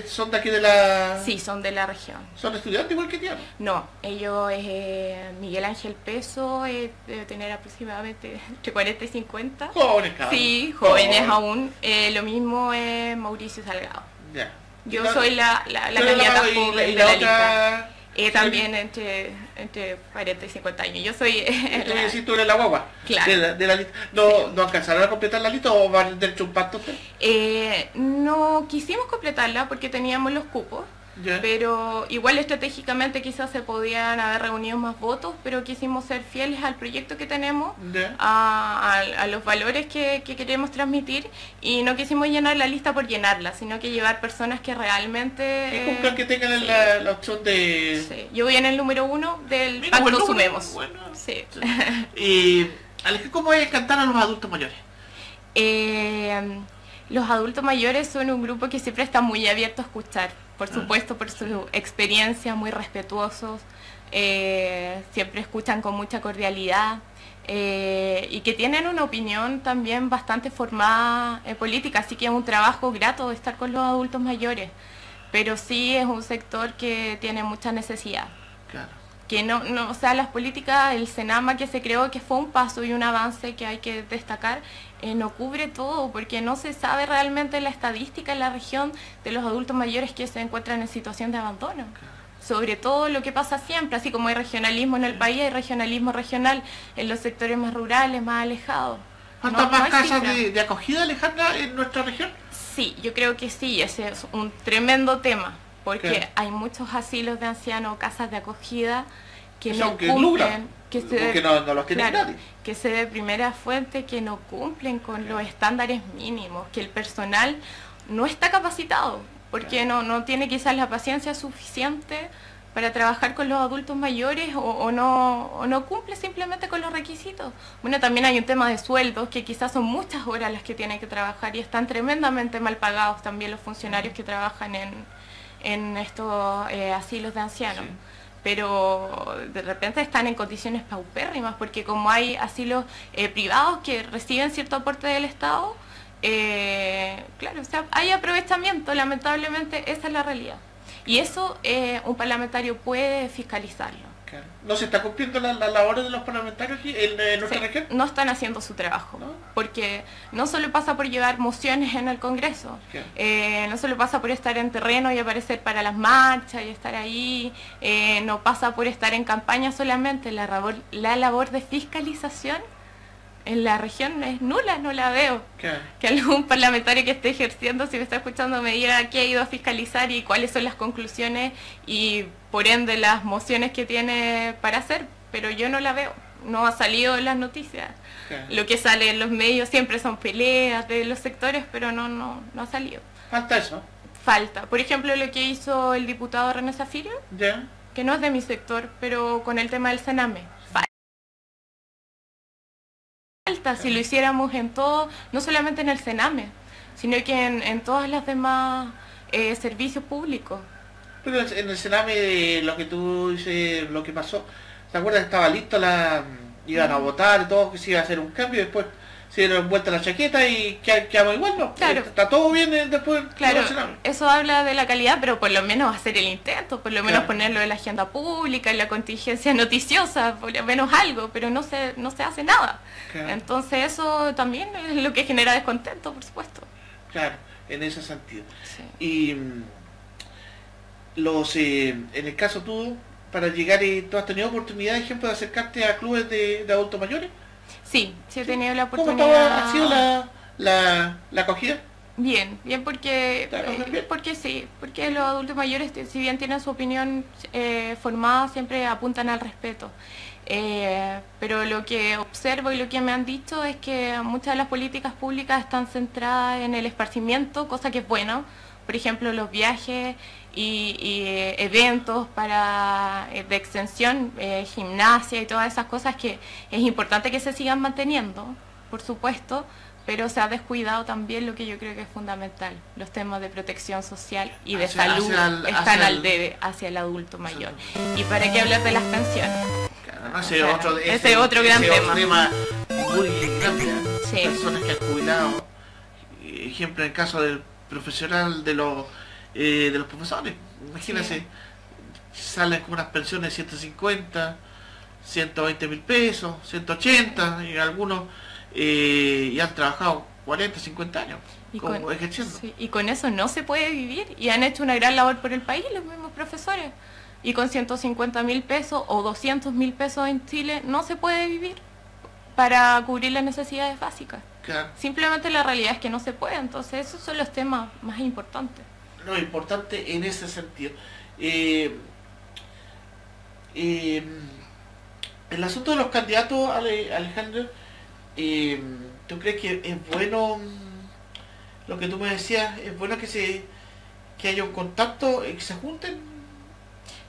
¿Son de aquí de la...? Sí, son de la región. ¿Son estudiantes igual que Tiago? No, ellos, Miguel Ángel Peso debe tener aproximadamente entre 40 y 50. Jóvenes, cabrón. Sí, jóvenes aún. Lo mismo es Mauricio Salgado. Ya. Yo soy la Tú eres candidata y joven de la la lista. otra... También entre 40 y 50 años. Yo soy... Tú decís, tú eres la guagua. Claro. De la lista. ¿No alcanzaron a completar la lista o van a tener hecho un pacto ustedes? No quisimos completarla porque teníamos los cupos, Ya. pero igual estratégicamente quizás se podían haber reunido más votos, pero quisimos ser fieles al proyecto que tenemos, Ya. a los valores que queremos transmitir, y no quisimos llenar la lista por llenarla, sino que llevar personas que realmente... Y cumplan que tengan sí. la opción de... Sí. Yo voy en el número 1 del Mira, Pacto buen número, Sumemos. bueno. Sí. Y Alejandra, ¿cómo es cantar a los adultos mayores? Los adultos mayores son un grupo que siempre está muy abierto a escuchar, por supuesto por su experiencia, muy respetuosos, siempre escuchan con mucha cordialidad y que tienen una opinión también bastante formada política, así que es un trabajo grato de estar con los adultos mayores, pero sí es un sector que tiene mucha necesidad. Claro. Que o sea, las políticas, el Senama que se creó, que fue un paso y un avance que hay que destacar, no cubre todo, porque no se sabe realmente la estadística en la región de los adultos mayores que se encuentran en situación de abandono. sobre todo lo que pasa siempre, así como hay regionalismo en el país, hay regionalismo regional en los sectores más rurales, más alejados. ¿Cuántas más hay casas cifra. de acogida, Alejandra, en nuestra región? Sí, yo creo que sí, ese es un tremendo tema, porque ¿Qué? hay muchos asilos de ancianos, casas de acogida que Son no que cumplen, lucran, porque no los tiene claro, nadie. que se de primera fuente, que no cumplen con los estándares mínimos, que el personal no está capacitado, porque no tiene quizás la paciencia suficiente para trabajar con los adultos mayores o no cumple simplemente con los requisitos. Bueno, también hay un tema de sueldos, que quizás son muchas horas las que tienen que trabajar y están tremendamente mal pagados también los funcionarios que trabajan en estos asilos de ancianos. Sí. Pero de repente están en condiciones paupérrimas, porque como hay asilos privados que reciben cierto aporte del Estado, claro, o sea, hay aprovechamiento, lamentablemente esa es la realidad. Y eso un parlamentario puede fiscalizarlo. Claro. ¿No se está cumpliendo las labores de los parlamentarios aquí en nuestra Sí, región? no están haciendo su trabajo, ¿No? porque no solo pasa por llevar mociones en el Congreso, Claro. no solo pasa por estar en terreno y aparecer para las marchas y estar ahí, no pasa por estar en campaña solamente, la labor de fiscalización en la región es nula, no la veo. Claro. Que algún parlamentario que esté ejerciendo, si me está escuchando, me diga qué ha ido a fiscalizar y cuáles son las conclusiones y por ende las mociones que tiene para hacer, pero yo no la veo, no ha salido en las noticias. Claro. Lo que sale en los medios siempre son peleas de los sectores, pero no ha salido. Falta eso. Falta. Por ejemplo, lo que hizo el diputado René Zafirio, Ya. que no es de mi sector, pero con el tema del Sename. Falta, si lo hiciéramos en todo, no solamente en el Sename, sino que en todas las demás servicios públicos. Pero en el Sename, lo que tú dices, lo que pasó, ¿te acuerdas que estaba listo iban a votar y todo, que se iba a hacer un cambio, y después se dieron vuelta la chaqueta y quedamos igual, ¿no? Claro. Está todo bien después Claro, del Sename. eso habla de la calidad, pero por lo menos hacer el intento, por lo menos Claro. ponerlo en la agenda pública, en la contingencia noticiosa, por lo menos algo, pero no se hace nada. Claro. Entonces eso también es lo que genera descontento, por supuesto. Claro, en ese sentido. Sí. Y en el caso tú, para llegar, ¿tú has tenido oportunidad, ejemplo, de acercarte a clubes de adultos mayores? Sí, he tenido la ¿Cómo oportunidad. ha sido la acogida? Bien, porque ¿Te acogen bien? porque sí, porque los adultos mayores, si bien tienen su opinión formada, siempre apuntan al respeto. Pero lo que observo y lo que me han dicho es que muchas de las políticas públicas están centradas en el esparcimiento, cosa que es bueno. Por ejemplo, los viajes y eventos de extensión, gimnasia y todas esas cosas que es importante que se sigan manteniendo, por supuesto, pero se ha descuidado también lo que yo creo que es fundamental, los temas de protección social y de salud están al debe hacia el adulto mayor. ¿Y para qué hablar de las pensiones? Claro, ese es otro gran tema. Muy grande. Sí. Personas que han jubilado. Ejemplo, en el caso del profesional de los profesores. Imagínense, Sí. salen con unas pensiones de 150, 120 mil pesos, 180, y algunos y han trabajado 40, 50 años como ejerciendo. Sí, y con eso no se puede vivir y han hecho una gran labor por el país los mismos profesores. Y con 150.000 pesos o 200.000 pesos en Chile no se puede vivir para cubrir las necesidades básicas. Claro. Simplemente la realidad es que no se puede, entonces esos son los temas más importantes. No, importante en ese sentido. El asunto de los candidatos, Alejandro, ¿tú crees que es bueno lo que tú me decías? ¿Es bueno que haya un contacto y que se junten?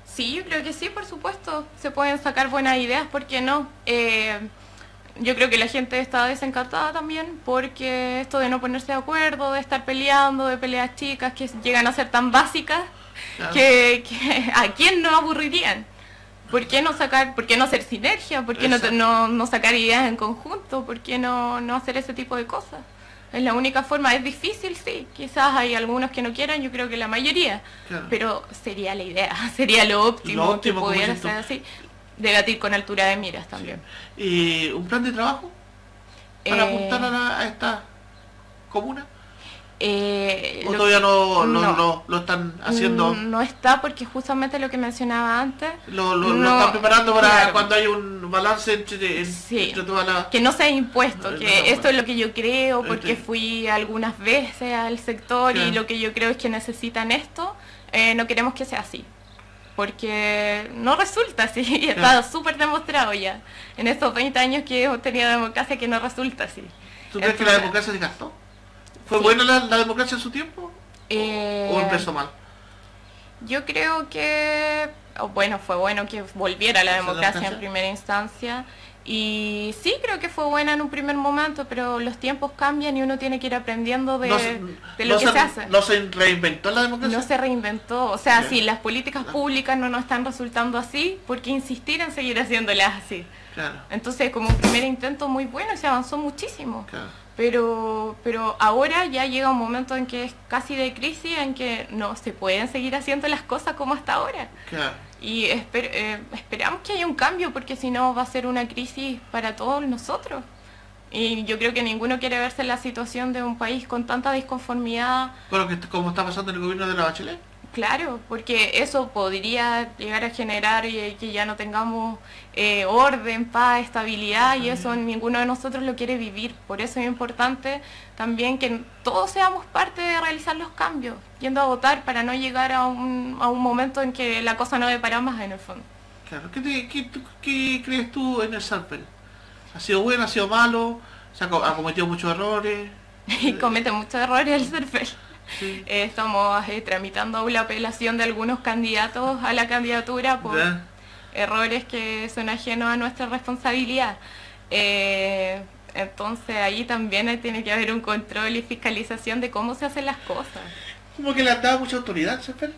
Sí, yo creo que sí, por supuesto. Se pueden sacar buenas ideas, ¿por qué no? Yo creo que la gente está desencantada también porque esto de no ponerse de acuerdo, de estar peleando, de peleas chicas que llegan a ser tan básicas, Claro. que a quién no aburrirían. ¿Por qué no hacer sinergia? ¿Por qué no sacar ideas en conjunto? ¿Por qué no hacer ese tipo de cosas? Es la única forma, es difícil, sí, quizás hay algunos que no quieran, yo creo que la mayoría, Claro. pero sería la idea, sería lo óptimo, Lo óptimo, que como pudiera dices tú. ser así, debatir con altura de miras también. ¿Un plan de trabajo para apuntar a esta comuna? ¿O todavía lo están haciendo? No está, porque justamente lo que mencionaba antes... Lo están preparando para claro, cuando hay un balance entre todas las... Que no sea impuesto, que no, esto es lo que yo creo, porque fui algunas veces al sector y lo que yo creo es que necesitan esto. No queremos que sea así, porque no resulta así, y está súper demostrado ya, en estos 20 años que hemos tenido democracia, que no resulta así. ¿Tú crees que la democracia se gastó? ¿Fue buena la democracia en su tiempo? ¿O empezó mal? Yo creo que, bueno, fue bueno que volviera la democracia en primera instancia. Y sí, creo que fue buena en un primer momento, pero los tiempos cambian y uno tiene que ir aprendiendo de lo que se hace. ¿No se reinventó la democracia? No se reinventó. O sea, si las políticas públicas no nos están resultando así, ¿por qué insistir en seguir haciéndolas así? Claro. Entonces, como un primer intento muy bueno, se avanzó muchísimo. Claro. Pero ahora ya llega un momento en que es casi de crisis, en que no se pueden seguir haciendo las cosas como hasta ahora. Claro. Y esperamos que haya un cambio, porque si no va a ser una crisis para todos nosotros. Y yo creo que ninguno quiere verse en la situación de un país con tanta disconformidad. Bueno, como está pasando en el gobierno de la Bachelet. Claro, porque eso podría llegar a generar que ya no tengamos orden, paz, estabilidad, y eso ninguno de nosotros lo quiere vivir. Por eso es importante también que todos seamos parte de realizar los cambios, yendo a votar para no llegar a un momento en que la cosa no depara más en el fondo. Claro. ¿Qué crees tú en el Sarpel? ¿Ha sido bueno, ha sido malo? ¿Ha cometido muchos errores? Y comete muchos errores el Sarpel. Sí. Estamos tramitando la apelación de algunos candidatos a la candidatura por errores que son ajenos a nuestra responsabilidad. Entonces ahí también tiene que haber un control y fiscalización de cómo se hacen las cosas. Como que le han dado mucha autoridad, Sarpel.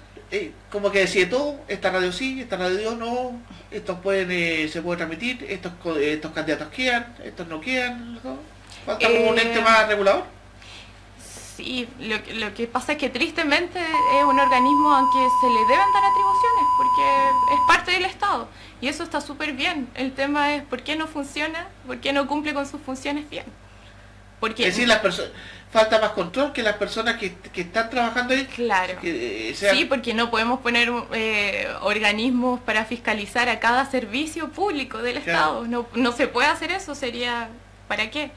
Como que decide todo, esta radio sí, esta radio no, estos se puede transmitir, estos candidatos quedan, estos no quedan, ¿no? Falta como un ente más regulador. Sí, lo que pasa es que tristemente es un organismo al que se le deben dar atribuciones, porque es parte del Estado, y eso está súper bien. El tema es por qué no funciona, por qué no cumple con sus funciones bien. Porque, es decir, falta más control que las personas que están trabajando ahí. Claro. Sí, porque no podemos poner organismos para fiscalizar a cada servicio público del Estado. No se puede hacer eso, sería... ¿Para qué?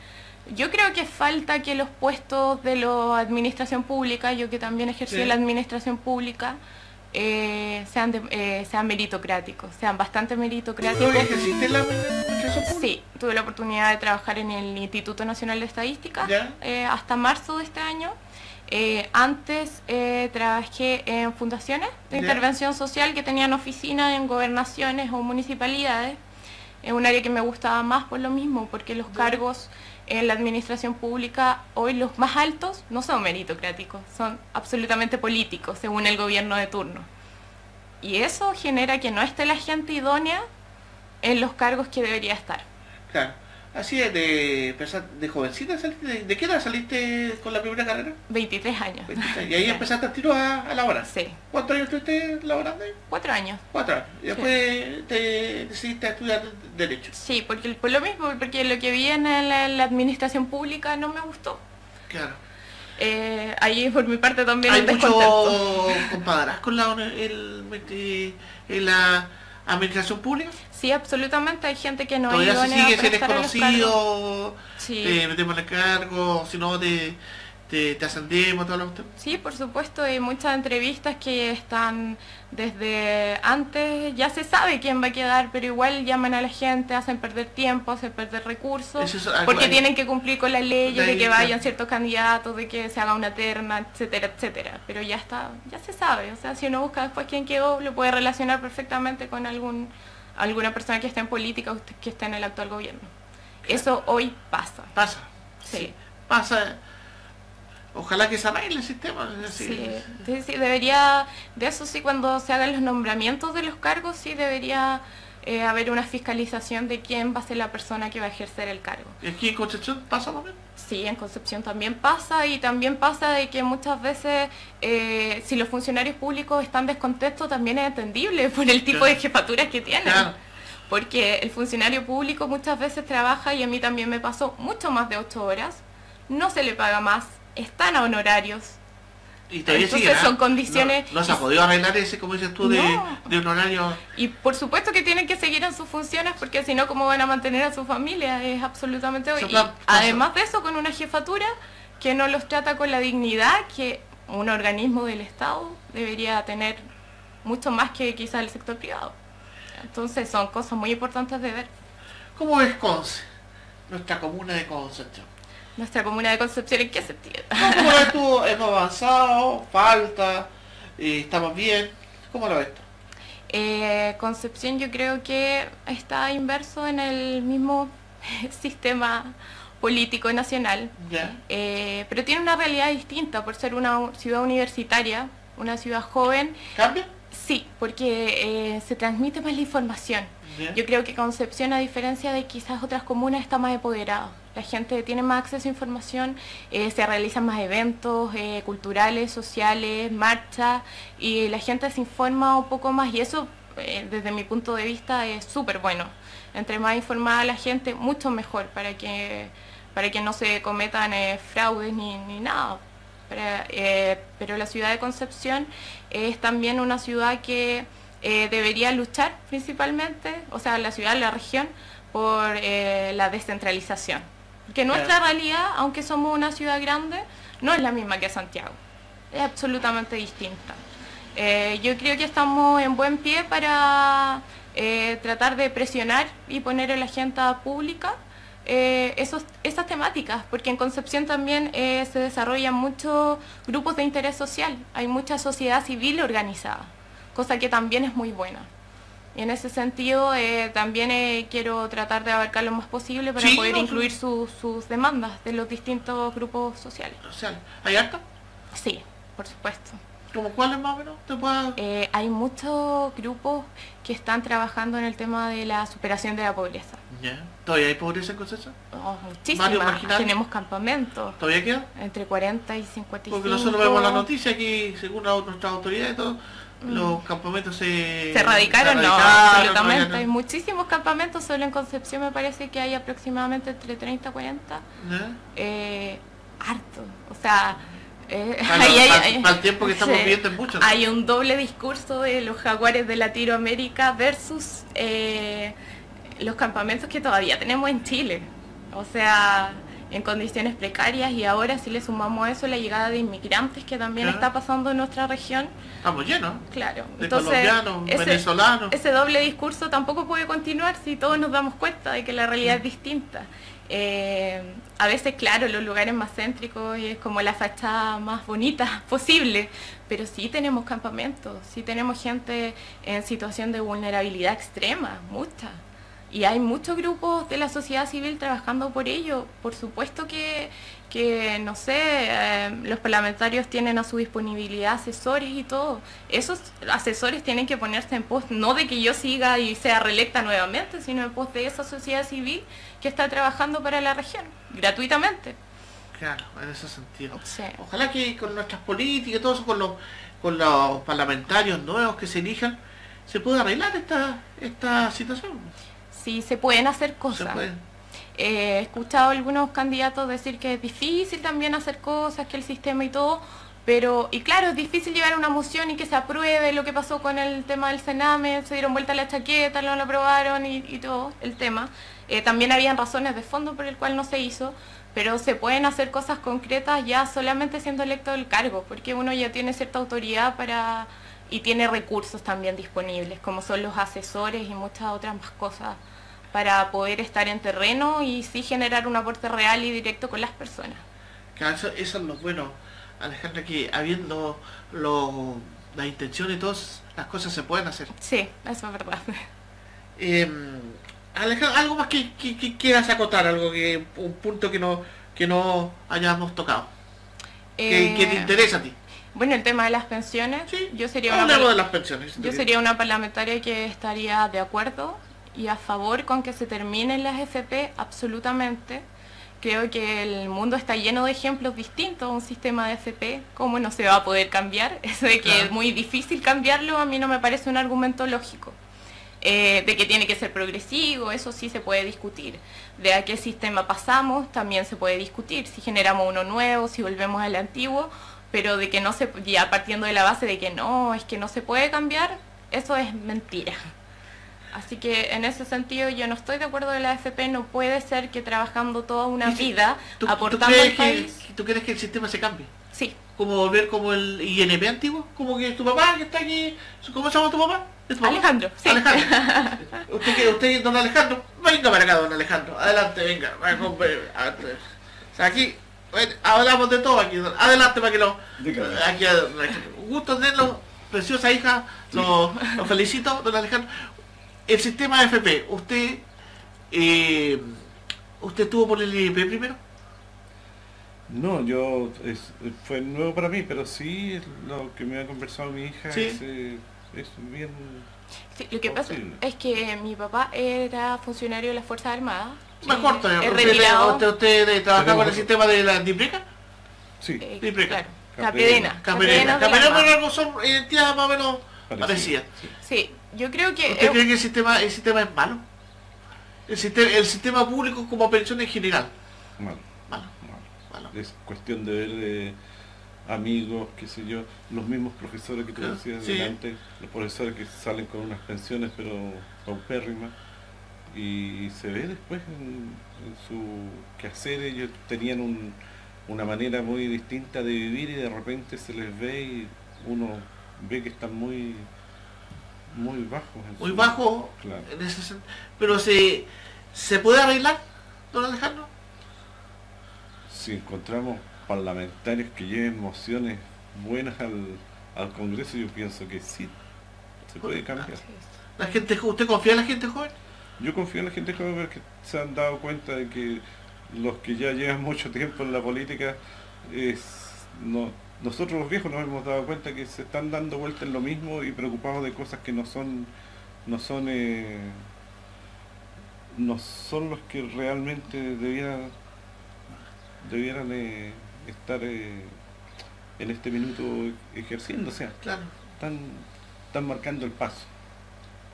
Yo creo que falta que los puestos de la administración pública, yo que también ejercí la administración pública, sean meritocráticos, sean bastante meritocráticos. ¿Tú ejerciste la administración pública? Sí, tuve la oportunidad de trabajar en el Instituto Nacional de Estadística hasta marzo de este año. Antes trabajé en fundaciones de intervención social que tenían oficinas en gobernaciones o municipalidades. Es un área que me gustaba más por lo mismo, porque los cargos en la administración pública, hoy los más altos, no son meritocráticos, son absolutamente políticos, según el gobierno de turno. Y eso genera que no esté la gente idónea en los cargos que debería estar. Claro. Así es, de jovencita, ¿de qué edad saliste con la primera carrera? 23 años. 23. Y ahí empezaste al tiro a laborar. Sí. ¿Cuántos años estuviste laborando ahí? 4 años. 4 años. Y después te decidiste a estudiar Derecho. Sí, por lo mismo, porque lo que vi en la administración pública no me gustó. Claro. Ahí por mi parte también ¿Hay un descontento. mucho compadrazgo con la administración pública? Sí, absolutamente, hay gente que no todavía se sigue, si eres conocido, sí, te metemos en el cargo, si no te ascendemos, todo lo que... Sí, por supuesto, hay muchas entrevistas que están desde antes, ya se sabe quién va a quedar, pero igual llaman a la gente, hacen perder tiempo, hacen perder recursos, porque tienen que cumplir con las leyes de que vayan ciertos candidatos, de que se haga una terna, etcétera, etcétera. Pero ya se sabe, o sea, si uno busca después quién quedó, lo puede relacionar perfectamente con alguna persona que esté en política o que esté en el actual gobierno. Eso hoy pasa. Pasa. Sí. Pasa. Ojalá que se arregle el sistema. Sí, debería, de eso sí, cuando se hagan los nombramientos de los cargos, sí debería haber una fiscalización de quién va a ser la persona que va a ejercer el cargo. ¿Y aquí en Concepción pasa también? Sí, en Concepción también pasa, y también pasa de que muchas veces si los funcionarios públicos están descontentos, también es entendible por el tipo de jefaturas que tienen. Claro. Porque el funcionario público muchas veces trabaja, y a mí también me pasó, mucho más de 8 horas, no se le paga más, están a honorarios. Y todavía Entonces siguen, ¿ah? son condiciones... No se ha podido arreglar ese, como dices tú, de honorario. Y por supuesto que tienen que seguir en sus funciones, porque si no, ¿cómo van a mantener a su familia? Es absolutamente obvio. Y además de eso, con una jefatura que no los trata con la dignidad que un organismo del Estado debería tener, mucho más que quizá el sector privado. Entonces son cosas muy importantes de ver. ¿Cómo ves Conce? Nuestra comuna de Concepción. ¿Nuestra comuna de Concepción en qué sentido? ¿Cómo lo ves tú? ¿Hemos avanzado? ¿Falta? ¿Estamos bien? ¿Cómo lo ves tú? Concepción yo creo que está inverso en el mismo sistema político nacional, pero tiene una realidad distinta por ser una ciudad universitaria, una ciudad joven. ¿Cambia? Sí, porque se transmite más la información. Yo creo que Concepción, a diferencia de quizás otras comunas, está más empoderada. La gente tiene más acceso a información, se realizan más eventos culturales, sociales, marchas, y la gente se informa un poco más, y eso desde mi punto de vista es súper bueno. Entre más informada la gente, mucho mejor para que no se cometan fraudes ni nada. Pero la ciudad de Concepción es también una ciudad que debería luchar principalmente, o sea, la ciudad, la región, por la descentralización. Porque nuestra realidad, aunque somos una ciudad grande, no es la misma que Santiago. Es absolutamente distinta. Yo creo que estamos en buen pie para tratar de presionar y poner en la agenda pública esas temáticas, porque en Concepción también se desarrollan muchos grupos de interés social, hay mucha sociedad civil organizada, cosa que también es muy buena. Y en ese sentido también quiero tratar de abarcar lo más posible para poder incluir sus demandas de los distintos grupos sociales. ¿Hay harta? Sí, por supuesto. ¿Cómo cuáles más o menos? Hay muchos grupos que están trabajando en el tema de la superación de la pobreza. ¿Todavía hay pobreza en Concepción? Muchísimas. Tenemos campamentos. ¿Todavía queda? Entre 40 y 55. Porque nosotros vemos la noticia aquí, según nuestras autoridades, los campamentos se radicaron. No, absolutamente. Hay muchísimos campamentos, solo en Concepción me parece que hay aproximadamente entre 30 y 40. Harto. O sea... para el tiempo que estamos viviendo en muchos. Hay un doble discurso de los jaguares de Latinoamérica versus los campamentos que todavía tenemos en Chile. O sea, en condiciones precarias, y ahora si le sumamos a eso la llegada de inmigrantes que también está pasando en nuestra región. Estamos llenos. Claro. De colombianos, venezolanos. Ese doble discurso tampoco puede continuar si todos nos damos cuenta de que la realidad es distinta. A veces, claro, los lugares más céntricos es como la fachada más bonita posible, pero sí tenemos campamentos, sí tenemos gente en situación de vulnerabilidad extrema, mucha. Y hay muchos grupos de la sociedad civil trabajando por ello. Por supuesto que no sé, los parlamentarios tienen a su disponibilidad asesores y todo. Esos asesores tienen que ponerse en pos, no de que yo siga y sea reelecta nuevamente, sino en pos de esa sociedad civil que está trabajando para la región, gratuitamente. Claro, en ese sentido. Sí. Ojalá que con nuestras políticas y todo eso, con los parlamentarios nuevos que se elijan, se pueda arreglar esta situación. Sí, se pueden hacer cosas. He escuchado a algunos candidatos decir que es difícil también hacer cosas, que el sistema y todo, y claro, es difícil llevar una moción y que se apruebe. Lo que pasó con el tema del Sename, se dieron vuelta la chaqueta, no lo aprobaron y todo el tema. También habían razones de fondo por el cual no se hizo, pero se pueden hacer cosas concretas ya solamente siendo electo del cargo, porque uno ya tiene cierta autoridad y tiene recursos también disponibles, como son los asesores y muchas otras más cosas, para poder estar en terreno y sí generar un aporte real y directo con las personas. Claro, eso es lo bueno, Alejandra, que habiendo las intenciones y todas las cosas se pueden hacer. Sí, eso es verdad. Alejandra, algo más que quieras acotar, un punto que no hayamos tocado, que te interesa a ti. Bueno, el tema de las pensiones, sí, yo sería de las pensiones. Yo sería una parlamentaria que estaría de acuerdo y a favor con que se terminen las FP, absolutamente. Creo que el mundo está lleno de ejemplos distintos a un sistema de FP. ¿Cómo no se va a poder cambiar? Eso de que es muy difícil cambiarlo, a mí no me parece un argumento lógico. de que tiene que ser progresivo, eso sí se puede discutir. De a qué sistema pasamos también se puede discutir, si generamos uno nuevo, si volvemos al antiguo, pero de que no se, ya partiendo de la base de que no, es que no se puede cambiar, eso es mentira. Así que en ese sentido yo no estoy de acuerdo de la AFP, no puede ser que trabajando toda una vida aportando al país. ¿Tú crees que el sistema se cambie? Sí. ¿Como volver como el INP antiguo? Como que tu papá que está aquí, ¿cómo se llama tu papá? ¿Es tu papá? Alejandro, sí. Alejandro. Usted, don Alejandro, venga para acá, don Alejandro. Adelante, venga. O sea, aquí hablamos de todo aquí. Adelante para que lo... Aquí, un gusto tenerlo, preciosa hija. Lo felicito, don Alejandro. El sistema AFP, ¿usted estuvo por el INP primero? No, fue nuevo para mí, pero sí lo que me ha conversado mi hija ¿Sí? es bien Sí, lo que pasa posible. es que mi papá era funcionario de las Fuerzas Armadas. Mejor todavía. Es retirado. ¿Usted trabajaba con el sistema de la DIPRECA? Sí, Dipreca. Claro, Capredena. Capredena. Capredena por algo son identidades más o menos parecía. parecidas. Sí, yo creo que... ¿Usted cree que el sistema es malo? El sistema público como pensión en general. Malo, Malo. malo. Es cuestión de ver amigos, qué sé yo, los mismos profesores que tú Claro, decías sí. delante, los profesores que salen con unas pensiones pero paupérrimas, y se ve después en su quehacer. Ellos tenían una manera muy distinta de vivir y de repente se les ve y uno ve que están muy bajos. Muy bajo Claro. en ese sentido. Pero ¿se puede arreglar, don Alejandro? Si encontramos parlamentarios que lleven mociones buenas al Congreso, yo pienso que sí, se puede cambiar. La gente, ¿usted confía en la gente joven? Yo confío en la gente joven porque se han dado cuenta de que los que ya llevan mucho tiempo en la política, nosotros los viejos nos hemos dado cuenta que se están dando vueltas en lo mismo y preocupados de cosas que no son los que realmente debieran estar en este minuto ejerciendo. O sea, Claro. están marcando el paso.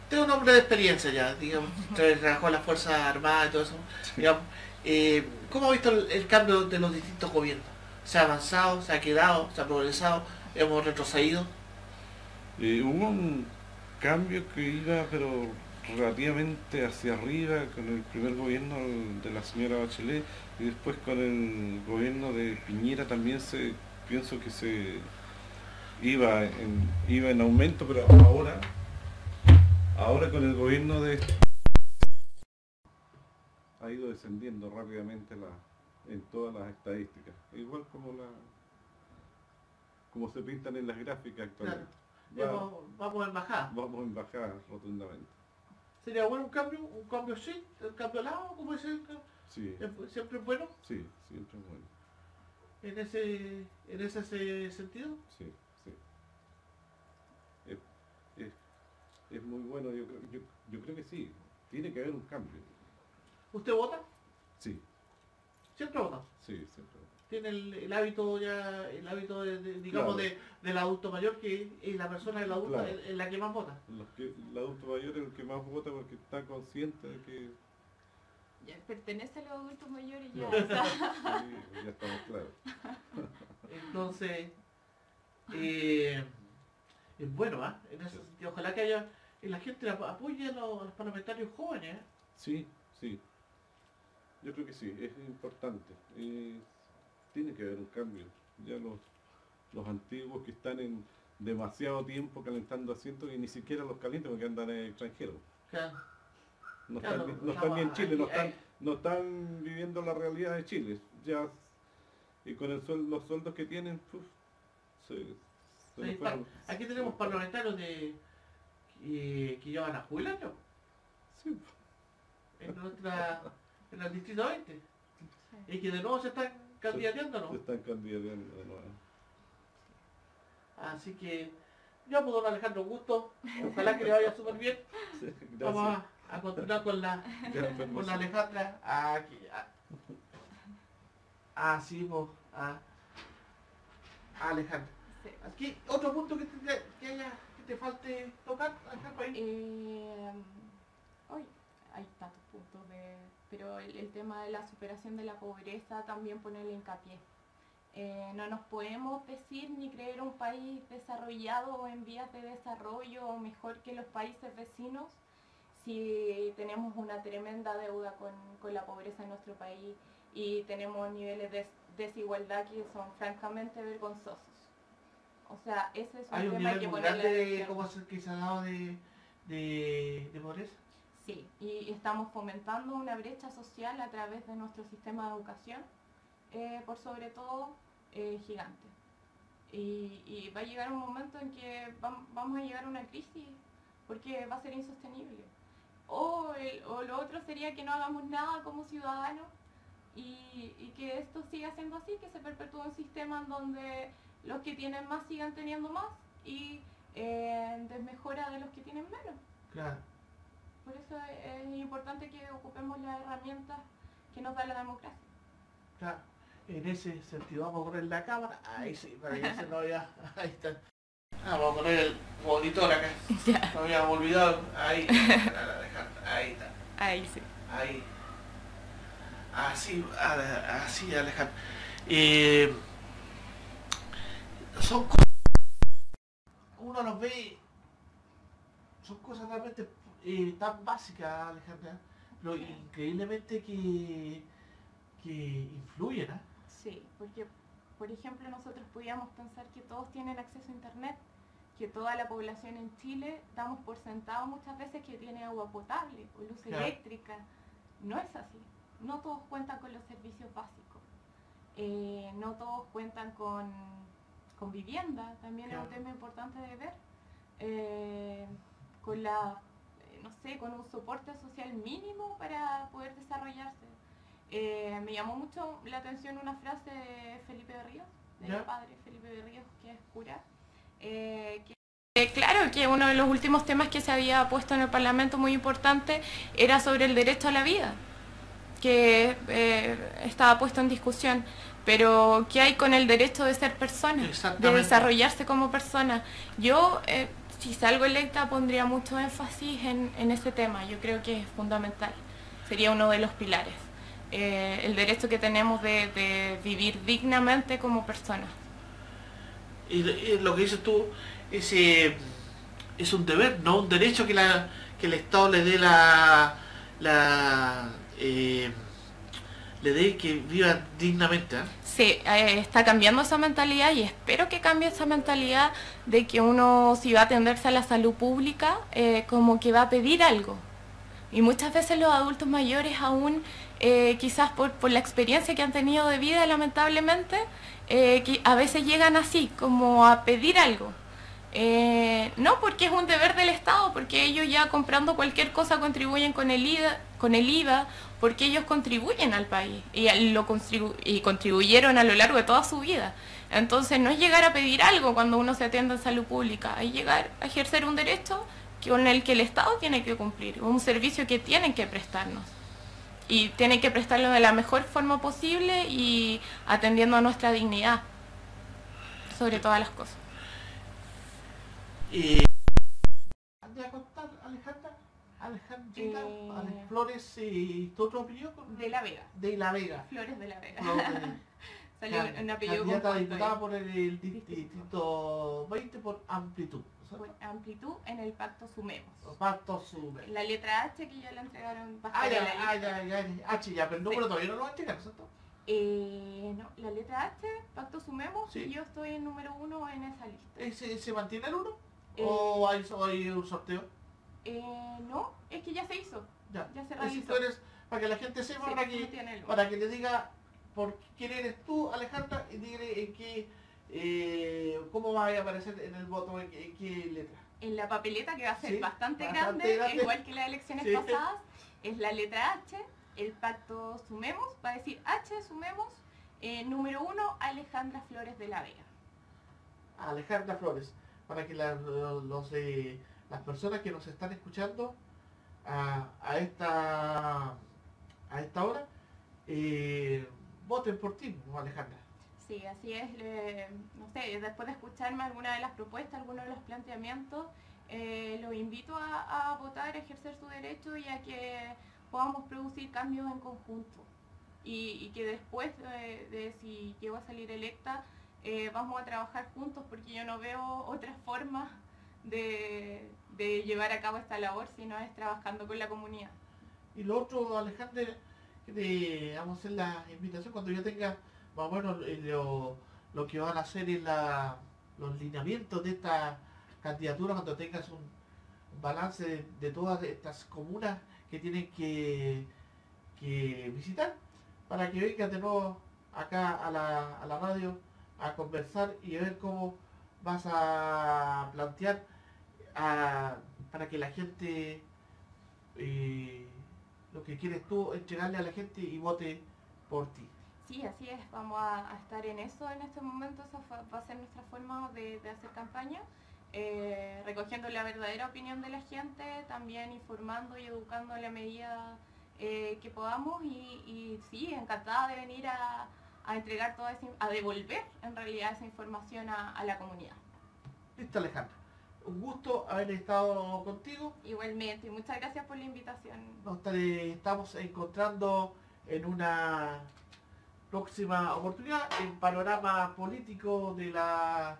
Usted es un hombre de experiencia ya, digamos, trabajó en las Fuerzas Armadas y todo eso. Digamos, ¿cómo ha visto el cambio de los distintos gobiernos? ¿Se ha avanzado, se ha quedado, se ha progresado, hemos retrocedido? Hubo un cambio que iba pero relativamente hacia arriba con el primer gobierno de la señora Bachelet, y después con el gobierno de Piñera también pienso que se iba en aumento, pero ahora con el gobierno ha ido descendiendo rápidamente en todas las estadísticas, igual como se pintan en las gráficas actualmente. Vamos en bajada. Vamos en bajada rotundamente. ¿Sería bueno un cambio sí, un cambio al lado, como dice? Sí, ¿Siempre es bueno sí, siempre es bueno. en ese sentido? Sí. Es muy bueno, yo creo que sí. Tiene que haber un cambio. ¿Usted vota? Sí, ¿Siempre vota? sí, siempre. Tiene el hábito ya, digamos, Claro. del adulto mayor, que es la persona del adulto Claro. en la que más vota. El adulto mayor es el que más vota porque está consciente de que Ya pertenece a los adultos mayores y ya Claro. está. sí, ya estamos claros. Entonces, es bueno, ¿ah? En ese sentido, ojalá que haya, la gente apoye a los parlamentarios jóvenes, ¿eh? Sí. Yo creo que sí, es importante. Tiene que haber un cambio. Ya los antiguos que están en demasiado tiempo calentando asientos y ni siquiera los calientan porque andan en el extranjero. Claro. No Claro, están ni en Chile, aquí, no están viviendo la realidad de Chile. Ya, y con los sueldos que tienen, se nos Sí, fueron. aquí tenemos parlamentarios que llevan a jubilar, ¿no? Sí, En el distrito 20. Y que de nuevo se están candidateando, se ¿no? están candidateando de nuevo. Así que, ya pues, don Alejandro, un gusto. Ojalá que le vaya súper bien. Sí, Vamos gracias. a continuar con la Permiso. Alejandra. Aquí. Sí, pues, a Alejandra. Sí. Aquí, otro punto que te falte tocar, Alejandra, ahí. pero el tema de la superación de la pobreza también ponerle hincapié. No nos podemos decir ni creer un país desarrollado o en vías de desarrollo o mejor que los países vecinos si tenemos una tremenda deuda con la pobreza en nuestro país y tenemos niveles de desigualdad que son francamente vergonzosos. O sea, ese es un tema que ponerle atención. ¿Cómo es que se ha dado de pobreza? Sí, y estamos fomentando una brecha social a través de nuestro sistema de educación, por sobre todo gigante. Y va a llegar un momento en que vamos a llegar a una crisis porque va a ser insostenible. O lo otro sería que no hagamos nada como ciudadanos y que esto siga siendo así, que se perpetúe un sistema en donde los que tienen más sigan teniendo más y desmejora de los que tienen menos. Claro. Por eso es importante que ocupemos las herramientas que nos da la democracia. Claro. En ese sentido, vamos a poner la cámara. Ahí sí, para que se nos vea. Ahí está. Vamos a poner el monitor acá. Ya. No habíamos olvidado. Ahí. Ahí está. Ahí sí. Ahí. Así, Alejandro. Son cosas. Uno los ve. Son cosas realmente tan básicas, Alejandra. Pero increíblemente que influyen, ¿eh? Sí, porque, por ejemplo, nosotros podíamos pensar que todos tienen acceso a Internet, que toda la población en Chile damos por sentado muchas veces que tiene agua potable o luz eléctrica. No es así. No todos cuentan con los servicios básicos. No todos cuentan con vivienda, también es un tema importante de ver. Con con un soporte social mínimo para poder desarrollarse. Me llamó mucho la atención una frase de Felipe Berríos, del padre Felipe Berríos, que es cura, claro que uno de los últimos temas que se había puesto en el Parlamento muy importante era sobre el derecho a la vida, que estaba puesto en discusión, pero ¿qué hay con el derecho de ser persona, de desarrollarse como persona? Yo, si salgo electa, pondría mucho énfasis en ese tema, yo creo que es fundamental, sería uno de los pilares. El derecho que tenemos de vivir dignamente como personas. Y lo que dices tú es un deber, no un derecho que el Estado le dé le dé que vivan dignamente, ¿eh? Sí, está cambiando esa mentalidad y espero que cambie esa mentalidad de que uno, si va a atenderse a la salud pública, como que va a pedir algo. Y muchas veces los adultos mayores aún, quizás por la experiencia que han tenido de vida, lamentablemente, que a veces llegan así, como a pedir algo. No porque es un deber del Estado, porque ellos ya comprando cualquier cosa contribuyen con el IVA, porque ellos contribuyen al país y contribuyeron a lo largo de toda su vida. Entonces no es llegar a pedir algo cuando uno se atiende en salud pública, es llegar a ejercer un derecho con el que el Estado tiene que cumplir, un servicio que tienen que prestarnos. Y tienen que prestarlo de la mejor forma posible y atendiendo a nuestra dignidad, sobre todas las cosas. ¿Te a contar, Alejandrita, Alex Flores y tu otro apellido? De la Vega. De la Vega. Flores de la Vega. Salió un apellido candidata diputada por el distrito 20 por Amplitud. Por Amplitud en el Pacto Sumemos. Pacto Sumemos. La letra H que ya la entregaron. H ya, pero el número todavía no lo entregan, ¿cierto? No, la letra H, Pacto Sumemos, sí. Y yo estoy en número 1 en esa lista. ¿Se mantiene el 1? ¿O hay un sorteo? No, es que ya se hizo. Ya se realizó. Para que la gente sepa, sí, para que le diga por quién eres tú, Alejandra, y dile en qué, cómo va a aparecer en el voto, en qué letra. En la papeleta, que va a ser bastante grande, igual que las elecciones pasadas, es la letra H, el Pacto Sumemos, va a decir H, Sumemos, número 1, Alejandra Flores de la Vega. Alejandra Flores, para que las personas que nos están escuchando a esta hora, voten por ti, Alejandra. Sí, así es. No sé, después de escucharme alguna de las propuestas, algunos de los planteamientos, los invito a votar, a ejercer su derecho y a que podamos producir cambios en conjunto y que después de si llego a salir electa, vamos a trabajar juntos, porque yo no veo otra forma de llevar a cabo esta labor si no es trabajando con la comunidad. Y lo otro, Alejandra, que te vamos a hacer la invitación cuando ya tenga más o menos lo que van a hacer en los lineamientos de esta candidatura, cuando tengas un balance de todas estas comunas que tienen que visitar, para que vengas de nuevo acá a la radio a conversar y a ver cómo vas a plantear para que la gente, lo que quieres tú, entregarle a la gente y vote por ti. Sí, así es, vamos a estar en eso en este momento. Esa va a ser nuestra forma de hacer campaña, recogiendo la verdadera opinión de la gente, también informando y educando a la medida que podamos, y sí, encantada de venir a entregar toda esa, a devolver en realidad esa información a la comunidad. Listo, Alejandra. Un gusto haber estado contigo. Igualmente, y muchas gracias por la invitación. Nos estamos encontrando en una próxima oportunidad en Panorama Político de la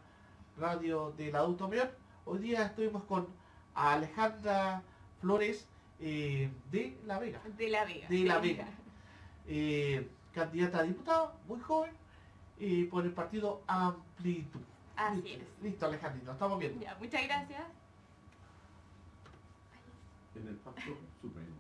radio del Adulto Mayor. Hoy día estuvimos con Alejandra Flores de La Vega. De La Vega. De La Vega. Candidata a diputada, muy joven, por el partido Amplitud. Así es. Listo, Alejandrito, nos estamos viendo. Ya, muchas gracias. En el pacto supremo.